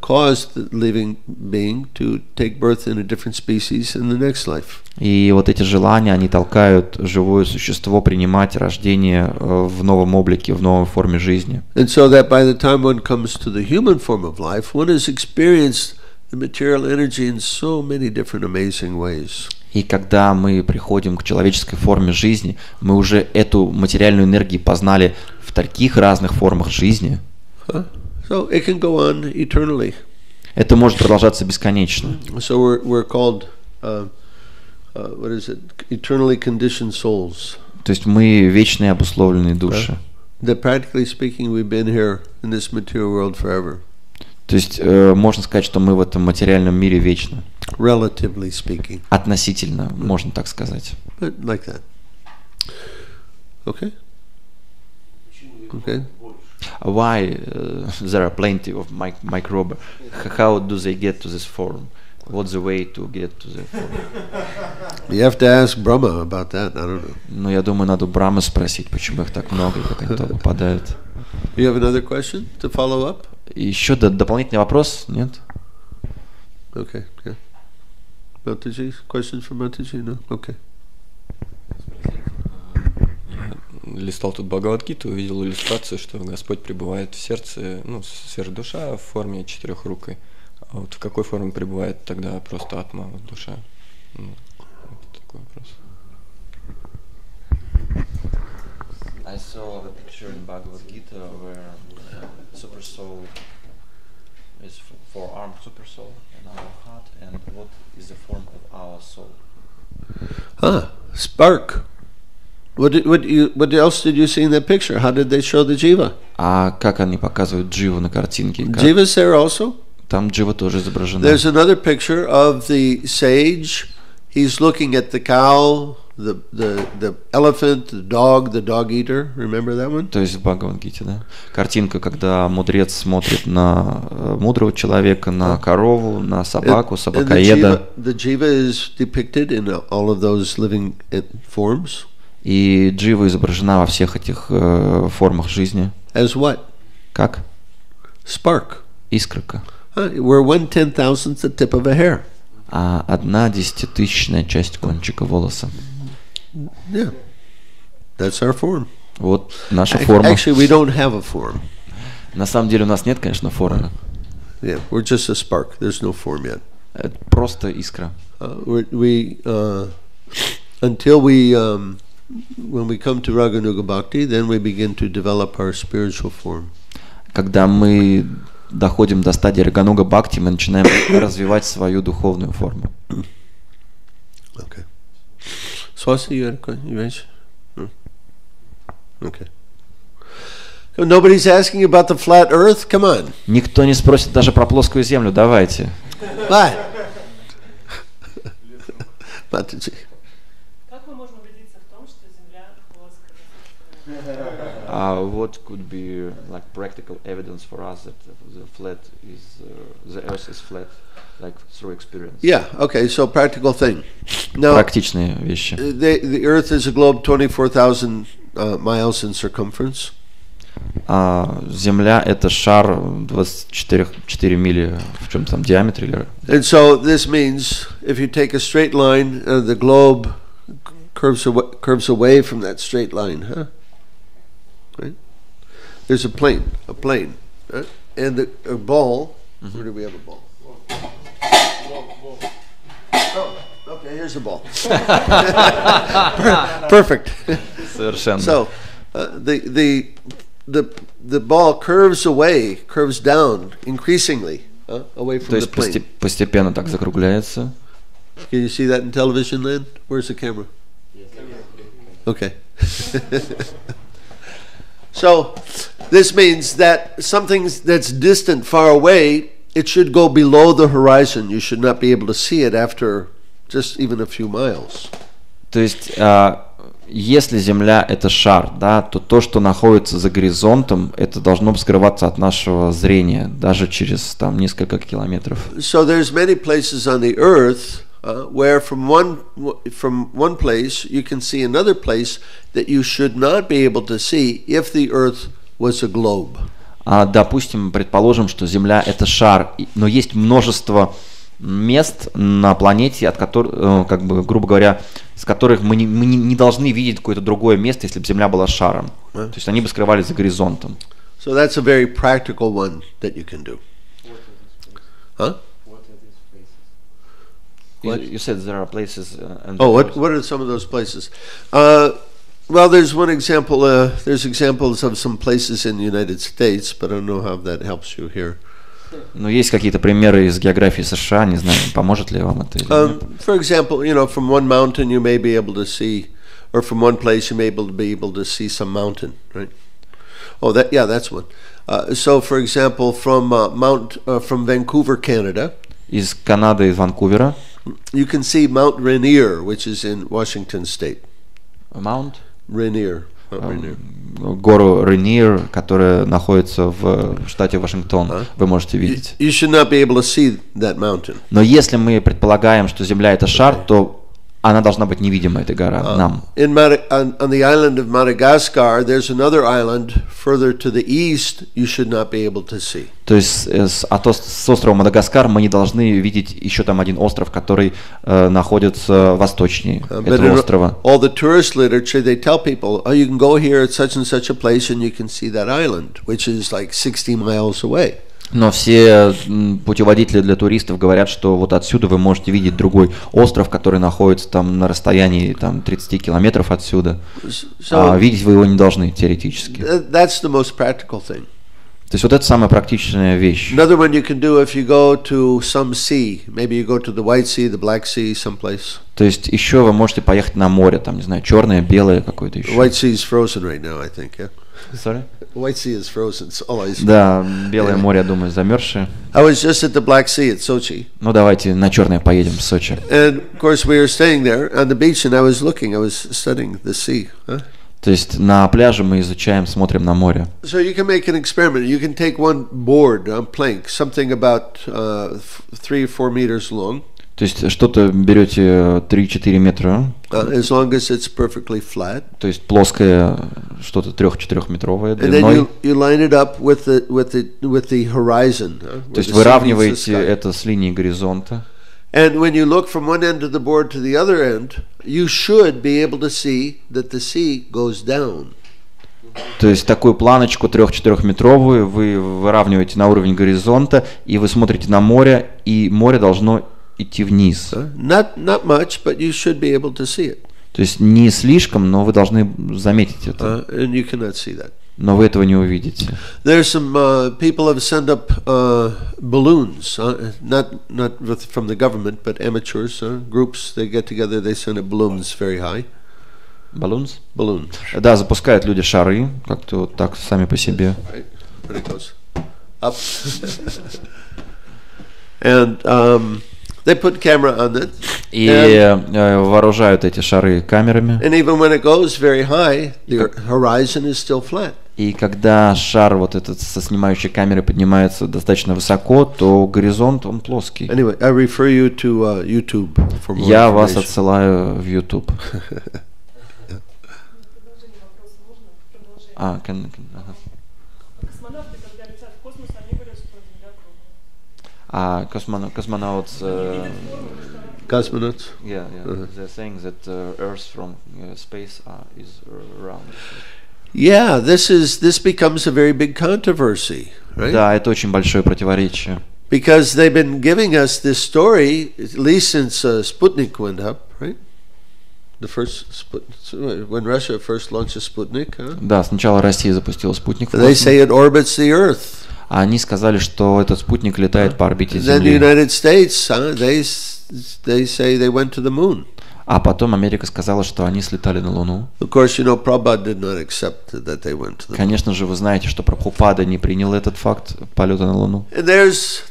cause the living being to take birth in a different species in the next life. И вот эти желания, они толкают живое существо принимать рождение в новом облике, в новой форме жизни. And so that by the time one comes to the human form of life, one has experienced the material energy in so many different amazing ways. И когда мы приходим к человеческой форме жизни, мы уже эту материальную энергию познали в таких разных формах жизни. So it can go on eternally. Это может продолжаться бесконечно. So we're called what is it? Eternally conditioned souls. То есть мы вечные обусловленные души. That practically speaking, we've been here in this material world forever. То есть можно сказать, что мы в этом материальном мире вечно. Relatively speaking. Относительно, можно так сказать. But like that. Okay. Okay. Why there are plenty of microbes? How do they get to this form? What's the way to get to the form? You have to ask Brahma about that. I don't know. Ну, я думаю, надо у Брамы спросить, почему их так много и как они туда попадают. You have another question to follow up? Еще дополнительный вопрос? Нет? Okay. Yeah. Mataji, question from Mataji? No. Okay. Листал тут Бхагавад-Гиту, увидел иллюстрацию, что Господь пребывает в сердце, ну, сверхдуша в форме четырехрукой. А вот в какой форме пребывает тогда просто атма, вот душа? Ну, вот такой вопрос. I saw a picture in Bhagavad-Gita where super soul is four-armed super soul in our heart, and what is the form of our soul? Spark. What else did you see in that picture? How did they show the jiva? А как они показывают дживу на картинке? Jiva's there also? Там джива тоже изображена. There's another picture of the sage. He's looking at the cow, the elephant, the dog eater. Remember that one? То есть в Бхагавад-Гите, да? Картинка, когда мудрец смотрит на мудрого человека, на корову, на собаку, собакоеда. The jiva is depicted in all of those living forms. И джива изображена во всех этих формах жизни. As what? Как? Spark. Искорка. We're 1/10,000th the tip of a hair. А 1/10,000 часть кончика волоса. Yeah. That's our form. Вот наша форма. Actually, we don't have a form. На самом деле у нас нет, конечно, формы. Yeah, we're just a spark. There's no form yet. Это просто искра. Until when we come to Raganuga Bhakti, then we begin to develop our spiritual form. Когда мы доходим до стадии Рагануга Бхакти, мы начинаем развивать свою духовную форму. Okay. Swasti, you had a question? You raised? Okay. So nobody's asking about the flat earth? Come on. Никто не спросит даже про плоскую землю. Давайте. What? Mataji. What could be like practical evidence for us that the flat is the earth is flat, like through experience? Yeah. Okay. So practical thing. Now, практичные вещи. The Earth is a globe 24,000 miles in circumference. Земля это шар 24 мили в чем-то там диаметре или. And so this means if you take a straight line, the globe curves away from that straight line, huh? Right? There's a plane, and a ball. Where do we have a ball? here's a ball. Perfect. Совершенно. So, the ball curves down increasingly away То from the есть plane. постепенно так закругляется. Can you see that in television land? Where's the camera? Okay. So, this means that something that's distant, far away, it should go below the horizon. You should not be able to see it after just even a few miles. То есть, если Земля это шар, да, то то, что находится за горизонтом, это должно скрываться от нашего зрения, даже через там несколько километров. So there's many places on the earth where from one place you can see another place that you should not be able to see if the earth was a globe. Допустим, предположим, что Земля это шар, но есть множество мест на планете, от которых, как бы, грубо говоря, с которых мы не должны видеть какое-то другое место, если бы Земля была шаром. То есть они бы скрывались за горизонтом. So that's a very practical one that you can do. Huh? You said there are places. What are some of those places? Well, there's one example. There's examples of some places in the United States, but I don't know how that helps you here. Но есть какие-то примеры из географии США, не знаю, поможет ли вам это или нет. For example, from one mountain you may be able to see, or from one place you may be able to see some mountain, right? Oh, that's one. So, for example, from Vancouver, Canada. Из Канады, из Ванкувера. You can see Mount Rainier, which is in Washington State. Mount Rainier. Гору Рейнир, которая находится в штате Вашингтон, вы можете видеть. You should not be able to see that mountain. Но если мы предполагаем, что Земля это шар, то она должна быть невидима, эта гора, нам. On the island of Madagascar, there's another island further to the east you should not be able to see. То есть с острова Мадагаскар мы не должны видеть еще там один остров, который находится восточнее этого острова. All the tourist literature, they tell people, you can go here at such and such a place and you can see that island, which is like 60 miles away. Но все путеводители для туристов говорят, что вот отсюда вы можете видеть другой остров, который находится там на расстоянии там 30 километров отсюда. А видеть вы его не должны теоретически. That's the most practical thing. То есть вот это самая практичная вещь. Another one you can do if you go to some sea, maybe you go to the White Sea, the Black Sea, someplace. То есть еще вы можете поехать на море, там, не знаю, черное, белое какое-то еще. White Sea is frozen right now, I think, yeah. Sorry? White Sea is frozen. It's all ice. Да, белое море, я думаю, замерзшее. I was just at the Black Sea at Sochi. Ну давайте на черное поедем в Сочи. And of course we were staying there on the beach, and I was studying the sea. То есть на пляже мы изучаем, смотрим на море. So you can make an experiment. You can take one board, plank, something about 3 or 4 meters long. То есть что-то берете 3-4 метра. As long as it's perfectly flat. То есть плоское, что-то 3-4-метровое And длиной. then you line it up with the horizon. То есть выравниваете это с линией горизонта. And when you look from one end of the board to the other end, you should be able to see that the sea goes down. То есть такую планочку 3-4-метровую вы выравниваете на уровень горизонта, и вы смотрите на море, и море должно идти вниз. Not much, but you should be able to see it. То есть не слишком, но вы должны заметить это. And you cannot see that. Но вы этого не увидите. There's some people have sent up balloons, not from the government, but amateurs, groups. They get together, they send up balloons very high. Balloons? Balloon. Да, запускают люди шары, как-то вот так сами по себе. Right. There it goes. Up. And they put camera on it. И вооружают эти шары камерами. And even when it goes very high, the horizon is still flat. И когда шар вот этот со снимающей камеры поднимается достаточно высоко, то горизонт он плоский. Anyway, I refer you to YouTube for more Я вас information. отсылаю в YouTube. Космонавты, когда летят в космос, они говорят, что Земля круглая. Cosmonauts. Cosmonauts. Yeah. They're saying that Earth from space is round. Yeah, this becomes a very big controversy, right? Да, это очень большое противоречие. Because they've been giving us this story at least since Sputnik went up, right? The first when Russia first launched a Sputnik, huh? Да, сначала Россия запустила спутник в They космос. say it orbits the Earth. А они сказали, что этот спутник летает по орбите Then the Земли. United States, they say they went to the moon. А потом Америка сказала, что они слетали на Луну. Of course, you know, Prabhupada did not accept that they went to the moon. Конечно же, вы знаете, что Прабхупада не принял этот факт полета на Луну. And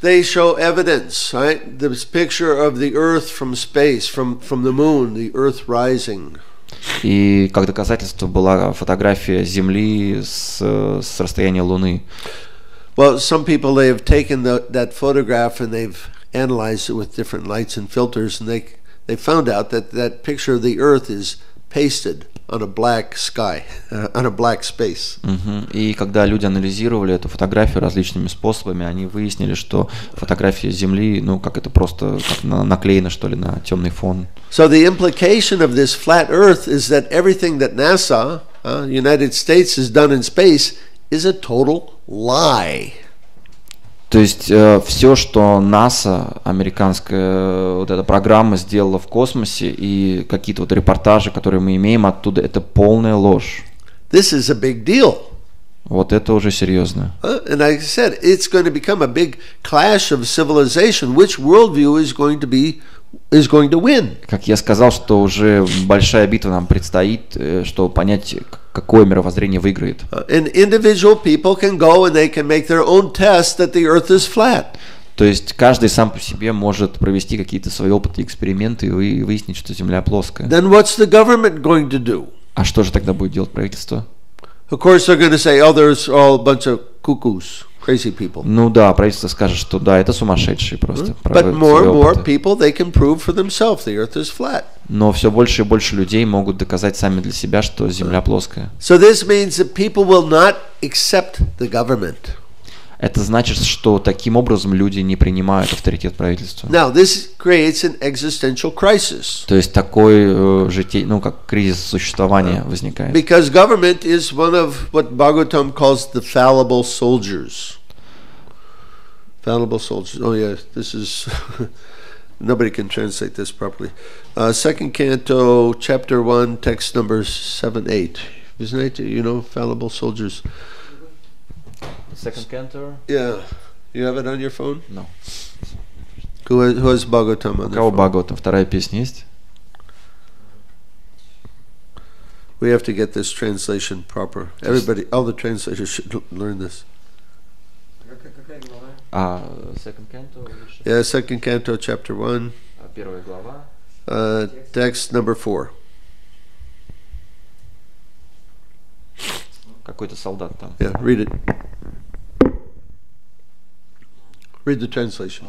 they show evidence, right? This picture of the Earth from space, from the moon, the Earth rising. И как доказательство была фотография Земли с расстояния Луны. Well, some people, they have taken that photograph and they've analyzed it with different lights and filters, and they found out that picture of the Earth is pasted on a black sky, on a black space. И когда люди анализировали эту фотографию различными способами, они выяснили, что фотография Земли, ну, как это просто как наклеено, что ли, на темный фон. So the implication of this flat Earth is that everything that NASA, United States, has done in space is a total lie. То есть все, что НАСА, американская вот эта программа, сделала в космосе, и какие-то вот репортажи, которые мы имеем оттуда, это полная ложь. This is a big deal. Вот это уже серьезно. And like I said, it's going to become a big clash of civilization. Which worldview is going to win? Как я сказал, что уже большая битва нам предстоит, чтобы понять, какое мировоззрение выиграет. And individual people can go and they can make their own test that the Earth is flat. То есть каждый сам по себе может провести какие-то свои опыты, эксперименты и выяснить, что Земля плоская. Then what's the government going to do? А что же тогда будет делать правительство? Of course, they're going to say, "Oh, there's all a bunch of cuckoos, crazy people." Ну да, правительство скажет, что да, это сумасшедшие просто. But more and more people, they can prove for themselves the Earth is flat. Но все больше и больше людей могут доказать сами для себя, что Земля плоская. So this means that people will not accept the government. Это значит, что таким образом люди не принимают авторитет правительства. Now, this creates an existential crisis. То есть такой как кризис существования возникает. Because government is one of what Bhagavatam calls the fallible soldiers. Fallible soldiers. Oh yeah, this is nobody can translate this properly. Second canto, chapter 1, text number 7-8. Isn't it? You know, fallible soldiers. Second canto? Yeah. You have it on your phone? No. Who has Bhagavatam on У their кого phone? Бхагаватам? Вторая песня есть? We have to get this translation proper. Everybody, all the translators should learn this. Second canto? Yeah, second canto, chapter 1, Первая глава. text number 4. Какой-то солдат там. Yeah, read it. Read the translation.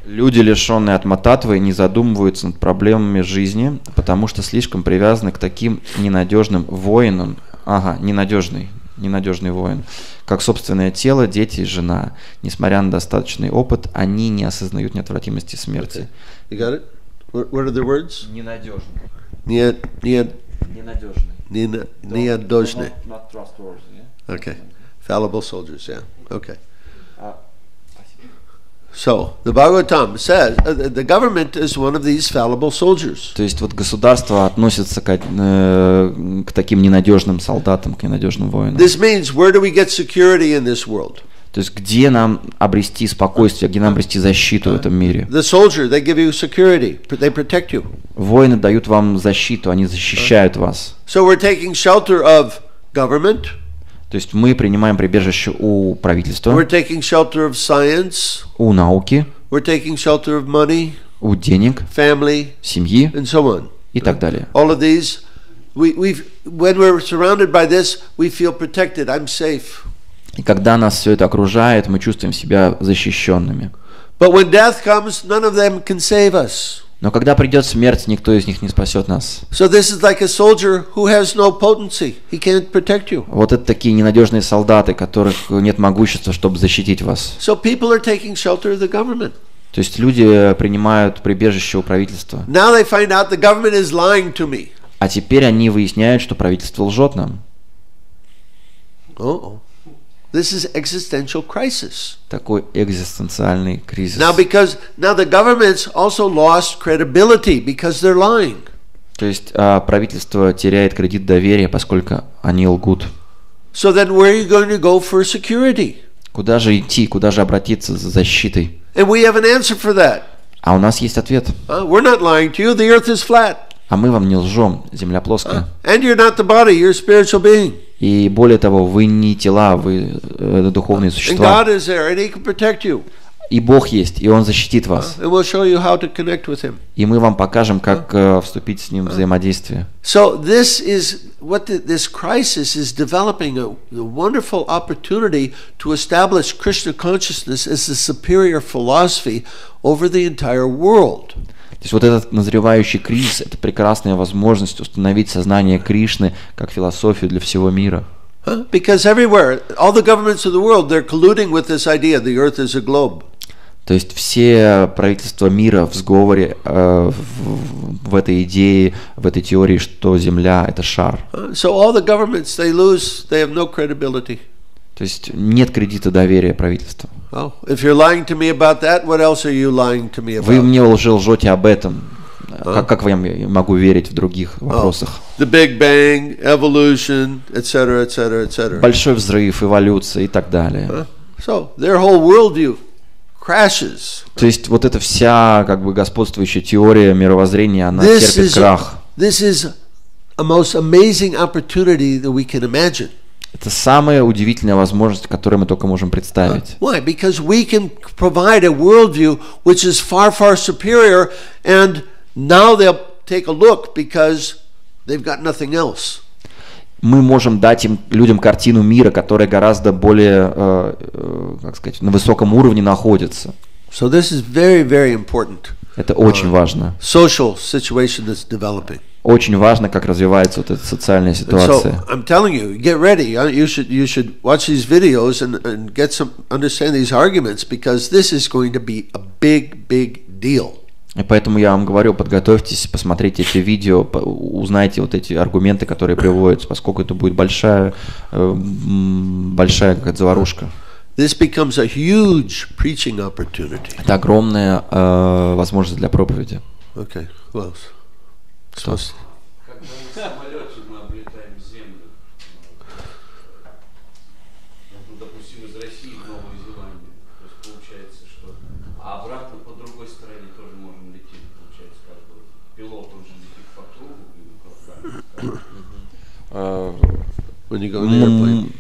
Люди, лишенные атмататвы, не задумываются над проблемами жизни, потому что слишком привязаны к таким ненадежным воинам. Ненадежный воин. Как собственное тело, дети и жена. Несмотря на достаточный опыт, они не осознают неотвратимости смерти. Okay. You got it? What are the words? Ненадежный. Неадожный. Okay. Fallible soldiers, yeah. Okay. So, the Bhagavatam says the government is one of these fallible soldiers. То есть вот государство относится к таким ненадежным солдатам, к ненадежным воинам. This means where do we get security in this world? То есть где нам обрести спокойствие, где нам обрести защиту в этом мире? The soldier, they give you security. They protect you. Воины дают вам защиту, они защищают вас. So we're taking shelter of government. То есть мы принимаем прибежище у правительства, We're taking shelter of science. у науки, We're taking shelter of money, у денег, family, семьи and so on. и так далее. All of these, when we're surrounded by this, we feel protected. I'm safe. И когда нас все это окружает, мы чувствуем себя защищенными. But when death comes, none of them can save us. Но когда придет смерть, никто из них не спасет нас. So this is like a soldier who has no potency. He can't protect you. Вот это такие ненадежные солдаты, которых нет могущества, чтобы защитить вас. So people are taking shelter of the government. То есть люди принимают прибежище у правительства. Now they find out the government is lying to me. А теперь они выясняют, что правительство лжет нам. Oh. This is existential crisis. Такой экзистенциальный кризис. Now the governments also lost credibility because they're lying. То есть правительство теряет кредит доверия, поскольку они лгут. So then where are you going to go for security? Куда же идти, куда же обратиться за защитой? And we have an answer for that. А у нас есть ответ. We're not lying to you. The earth is flat. А мы вам не лжем, земля плоская. And you're not the body, you're a spiritual being. И более того, вы не тела, вы духовные And существа. God is there, and He can protect you. И Бог есть, и Он защитит вас. And we'll show you how to connect with Him. И мы вам покажем, как вступить с Ним в взаимодействие. So this is what this crisis is developing a wonderful opportunity to establish Krishna consciousness as the superior philosophy over the entire world. То есть вот этот назревающий кризис – это прекрасная возможность установить сознание Кришны как философию для всего мира. Because everywhere, all the governments of the world, they're colluding with this idea the earth is a globe. То есть все правительства мира в сговоре в этой идее, в этой теории, что Земля – это шар. So all the governments, they have no credibility. То есть нет кредита доверия правительству. Oh, if you're lying to me about that, what else are you lying to me about? Вы мне лжете об этом. Как я могу верить в других вопросах? The Big Bang, evolution, etc., etc., etc. Большой взрыв, эволюция и так далее. So their whole worldview crashes. То есть вот эта вся как бы господствующая теория мировоззрения, она терпит крах. This is a most amazing opportunity that we can imagine. Это самая удивительная возможность, которую мы только можем представить. Why? Because we can provide a worldview which is far, far superior, and now they'll take a look because they've got nothing else. Мы можем дать людям картину мира, которая гораздо более, как сказать, на высоком уровне находится. So this is very, very important. Это очень важно. Social situation that's developing. Очень важно, как развивается вот эта социальная ситуация. So I'm telling you, get ready. You should watch these videos and get some understand these arguments because this is going to be a big, big deal. И поэтому я вам говорю, подготовьтесь, посмотрите эти видео, узнайте вот эти аргументы, которые приводятся, поскольку это будет большая какая-то заварушка. This becomes a huge preaching opportunity. Это огромная возможность для проповеди. Okay, who else? Кто? Когда на самолете мы облетаем Землю, допустим, из России в Новую Зеландию, то есть получается, что обратно по другой стороне тоже можем лететь, получается, как бы пилот уже летит по кругу или When you go in the airplane.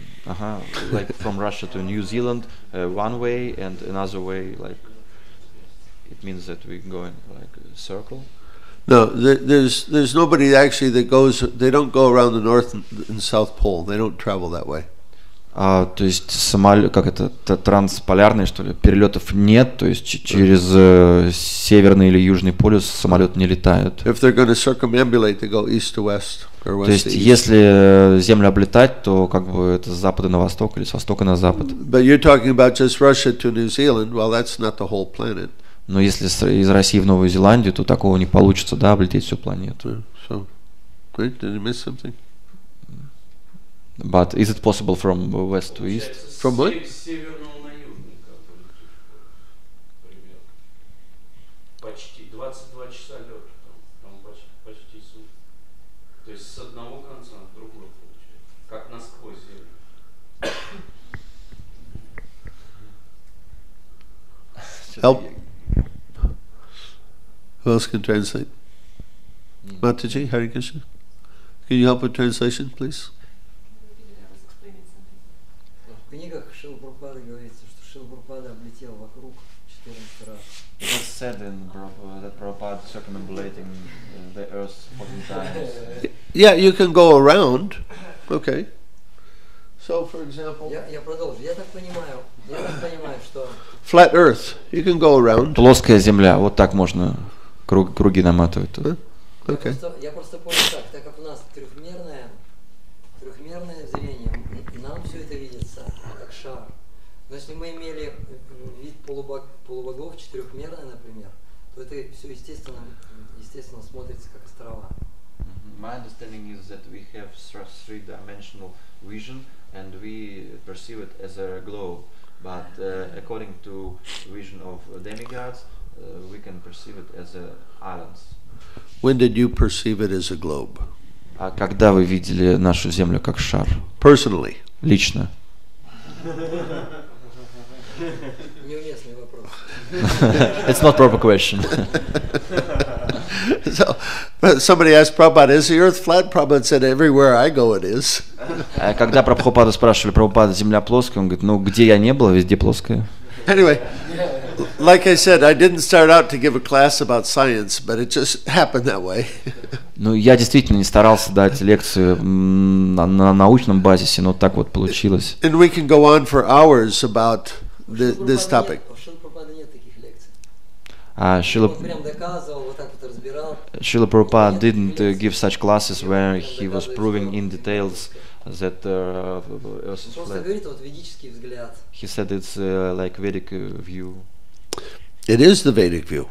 Like from Russia to New Zealand, one way and another way, like it means that we go in like a circle. No, there's nobody actually that goes. They don't go around the North and South Pole. They don't travel that way. То есть самолет, как это трансполярный, что ли, перелетов нет, то есть через северный или южный полюс самолет не летают. If they're going to circumambulate, they go east to west or west to east. То есть если Землю облетать, то как бы это с запада на восток или с востока на запад. But you're talking about just Russia to New Zealand. Well, that's not the whole planet. Но если из России в Новую Зеландию, то такого не получится, да, облететь всю планету. So, did you miss something? But is it possible from west to east? From what? с северного на южный, как бы летишь, примерно. Почти 22 часа лета, там почти сутки. То есть с одного конца в другой получается, как насквозь Землю. Help. Who else can translate? Mataji, Hare Krishna. Can you help with translation, please? В книгах Шрилы Прабхупады говорится, что Шрила Прабхупада облетел вокруг 14 раз. It was said in that Prabhupada circumambulating the earth 14 times. Yeah, you can go around. Okay. So, for example, Я продолжу. Я так понимаю, что flat Earth. You can go around. Плоская земля, вот так можно круги наматывать тут. Okay. Я просто понял так как у нас трехмерное зрение, нам все это видится как шар. Но если мы имели вид полубогов четырехмерное, например, то это все естественно смотрится как острова. My understanding is that we have three-dimensional vision and we perceive it as a globe. But according to vision of demigods, we can perceive it as islands. When did you perceive it as a globe? А когда вы видели нашу Землю как шар? Personally. Лично. Неуместный вопрос. It's not proper question. So, somebody asked Prabhupada, is the earth flat? Prabhupada said, everywhere I go it is. Когда Прабхупаду спрашивали, Прабхупада, Земля плоская, он говорит, ну где я не был, везде плоская. Anyway, like I said, I didn't start out to give a class about science, but it just happened that way. Ну, я действительно не старался дать лекцию на научном базисе, но так вот получилось. And we can go on for hours about this topic. Шрила Прабхупада didn't give such classes where he was proving in details that Earth is flat. He said it's like Vedic view. It is the Vedic view.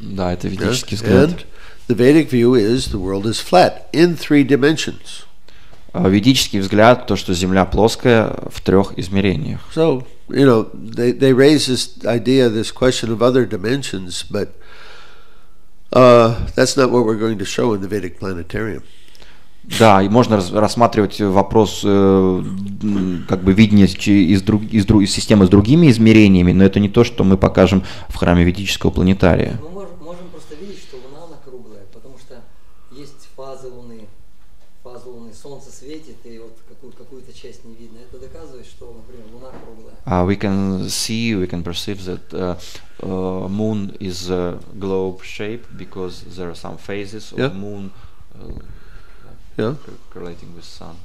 Да, это ведический взгляд. And the Vedic view is the world is flat in 3 dimensions. Ведический взгляд, то, что Земля плоская в 3 измерениях. So, you know, they raise this idea, this question of other dimensions, but that's not what we're going to show in the Vedic planetarium. Да, и можно рассматривать вопрос как бы видения из системы с другими измерениями, но это не то, что мы покажем в храме ведического планетария. Мы можем просто видеть, что Луна она круглая, потому что есть фазы Луны, Солнце светит, и вот какую-то часть не видно. Это доказывает, что, например, Луна круглая. We can perceive that moon is a globe shape because there are some phases of moon correlating with sun.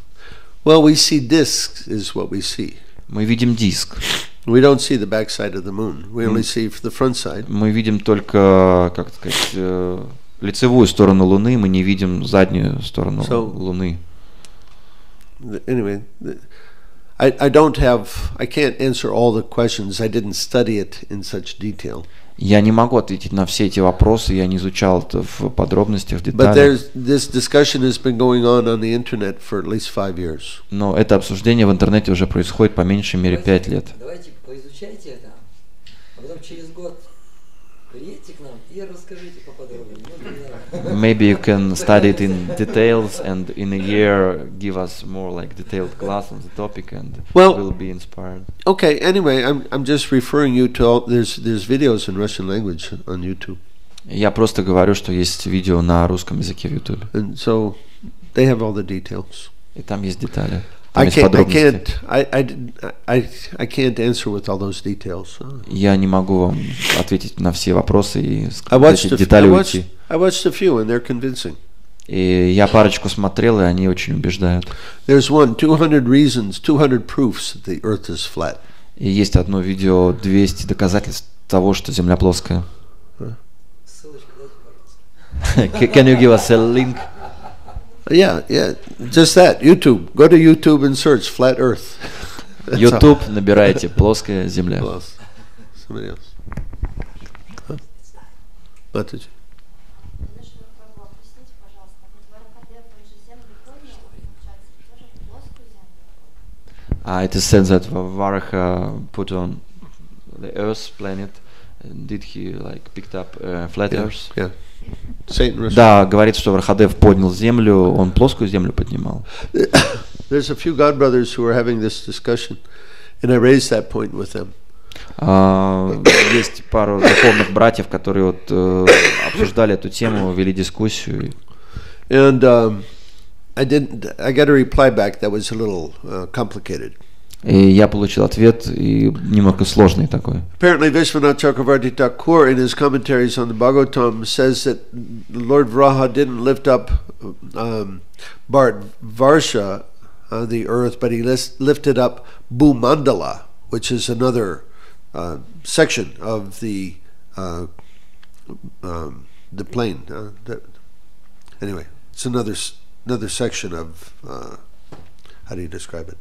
Well, we see discs is what we see. Мы видим диск. We don't see the back side of the moon. We only see the front side. Мы видим только, как сказать, лицевую сторону Луны, мы не видим заднюю сторону Луны. Anyway, I can't answer all the questions. I didn't study it in such detail. Я не могу ответить на все эти вопросы, я не изучал это в подробностях, в деталях. But this discussion has been going on the internet for at least 5 years. Но это обсуждение в интернете уже происходит по меньшей мере 5 лет. Давайте поизучайте это, а потом через год приедьте к нам и расскажите поподробнее. Maybe you can study it in details and in a year give us more like detailed class on the topic and we'll be inspired. Okay, anyway, I'm just referring you to all, there's videos in Russian language on YouTube. Я просто говорю, что есть видео на русском языке в YouTube. And so they have all the details. И там есть детали. I can't answer with all those details. Я не могу вам ответить на все вопросы и эти детали уйти. I watched a few and they're convincing. И я парочку смотрел, и они очень убеждают. There's 200 reasons, 200 proofs that the earth is flat. И есть одно видео, 200 доказательств того, что Земля плоская. Ссылочку дайте, пожалуйста. Can you give us a link? Yeah, just that. YouTube. Go to YouTube and search flat Earth. YouTube, набирайте плоская Земля. Somebody else. What did you? It is said that Varaha put on the Earth planet. Did he like picked up flat Earth? Yeah. Satan. Да, говорит, что Варахадев поднял землю, он плоскую землю поднимал. There's a few God brothers who are having this discussion, and I raised that point with them. Есть пару духовных братьев, которые вот обсуждали эту тему, вели дискуссию. And I got a reply back that was a little complicated. И я получил ответ, и немного сложный такой. Apparently, Vishwanath Chakravarti Thakur, in his commentaries on the Bhagavatam, says that Lord Varaha didn't lift up Bharat-varsha, the earth, but he lifted up Bhumandala, which is another section of the plane. Anyway, it's another section of how do you describe it?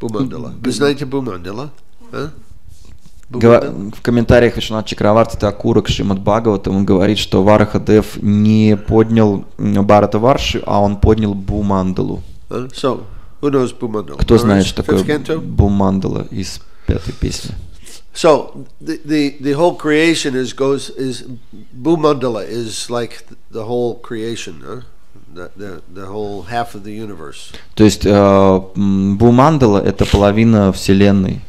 Bhumandala. Вы знаете Bhumandala? В комментариях Вишванат Чакраварти Такура к Шримад Бхагаватам он говорит, что Варахадев не поднял Бхарата Варши, а он поднял Бумандалу. So, who knows Bhumandala? Кто знает, что такое Бумандала из пятой песни? So the whole creation is Bhumandala is like the whole creation, the whole half of the universe. То есть Бумандала это половина вселенной.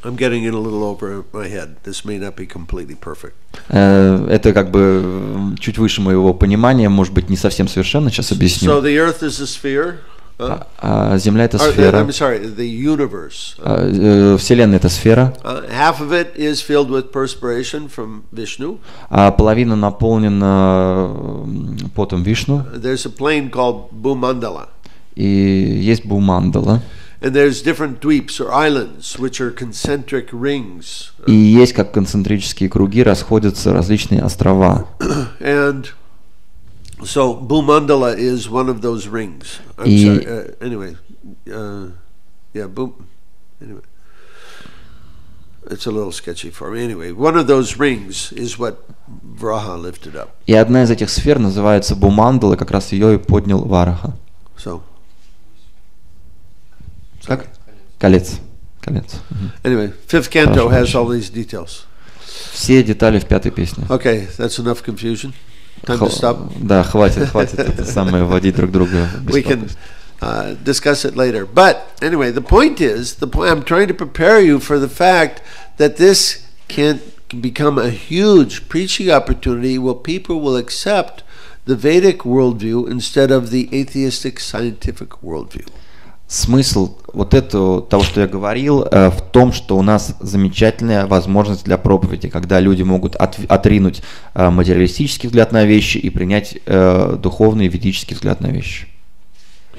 I'm getting it a little over my head. This may not be completely perfect. Это как бы чуть выше моего понимания, может быть, не совсем совершенно. Сейчас объясню. So the Earth is a sphere. Земля это сфера. I'm sorry, the universe. Вселенная это сфера. Half of it is filled with perspiration from Vishnu. Половина наполнена потом Вишну. There's a plane called Bhumandala. И есть Бумандала. And there's different dweeps or islands which are concentric rings. И есть как концентрические круги расходятся различные острова. And so Bhumandala is one of those rings. I'm sorry. Anyway, anyway, it's a little sketchy for me. Anyway, one of those rings is what Vraha lifted up. И одна из этих сфер называется Бумандала, как раз ее и поднял Вараха. So. Как? Колец. Anyway, fifth canto has all these details. Все детали в пятой песне. Okay, that's enough confusion. Time to stop. Да, хватит это самое вводить друг друга. We can discuss it later. But anyway, the point is, I'm trying to prepare you for the fact that this can become a huge preaching opportunity where people will accept the Vedic worldview instead of the atheistic scientific worldview. Смысл того, что я говорил, в том, что у нас замечательная возможность для проповеди, когда люди могут отринуть материалистический взгляд на вещи и принять духовный ведический взгляд на вещи.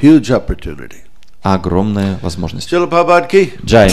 Huge opportunity. Огромная возможность. Шрила Прабхупады ки. Джай.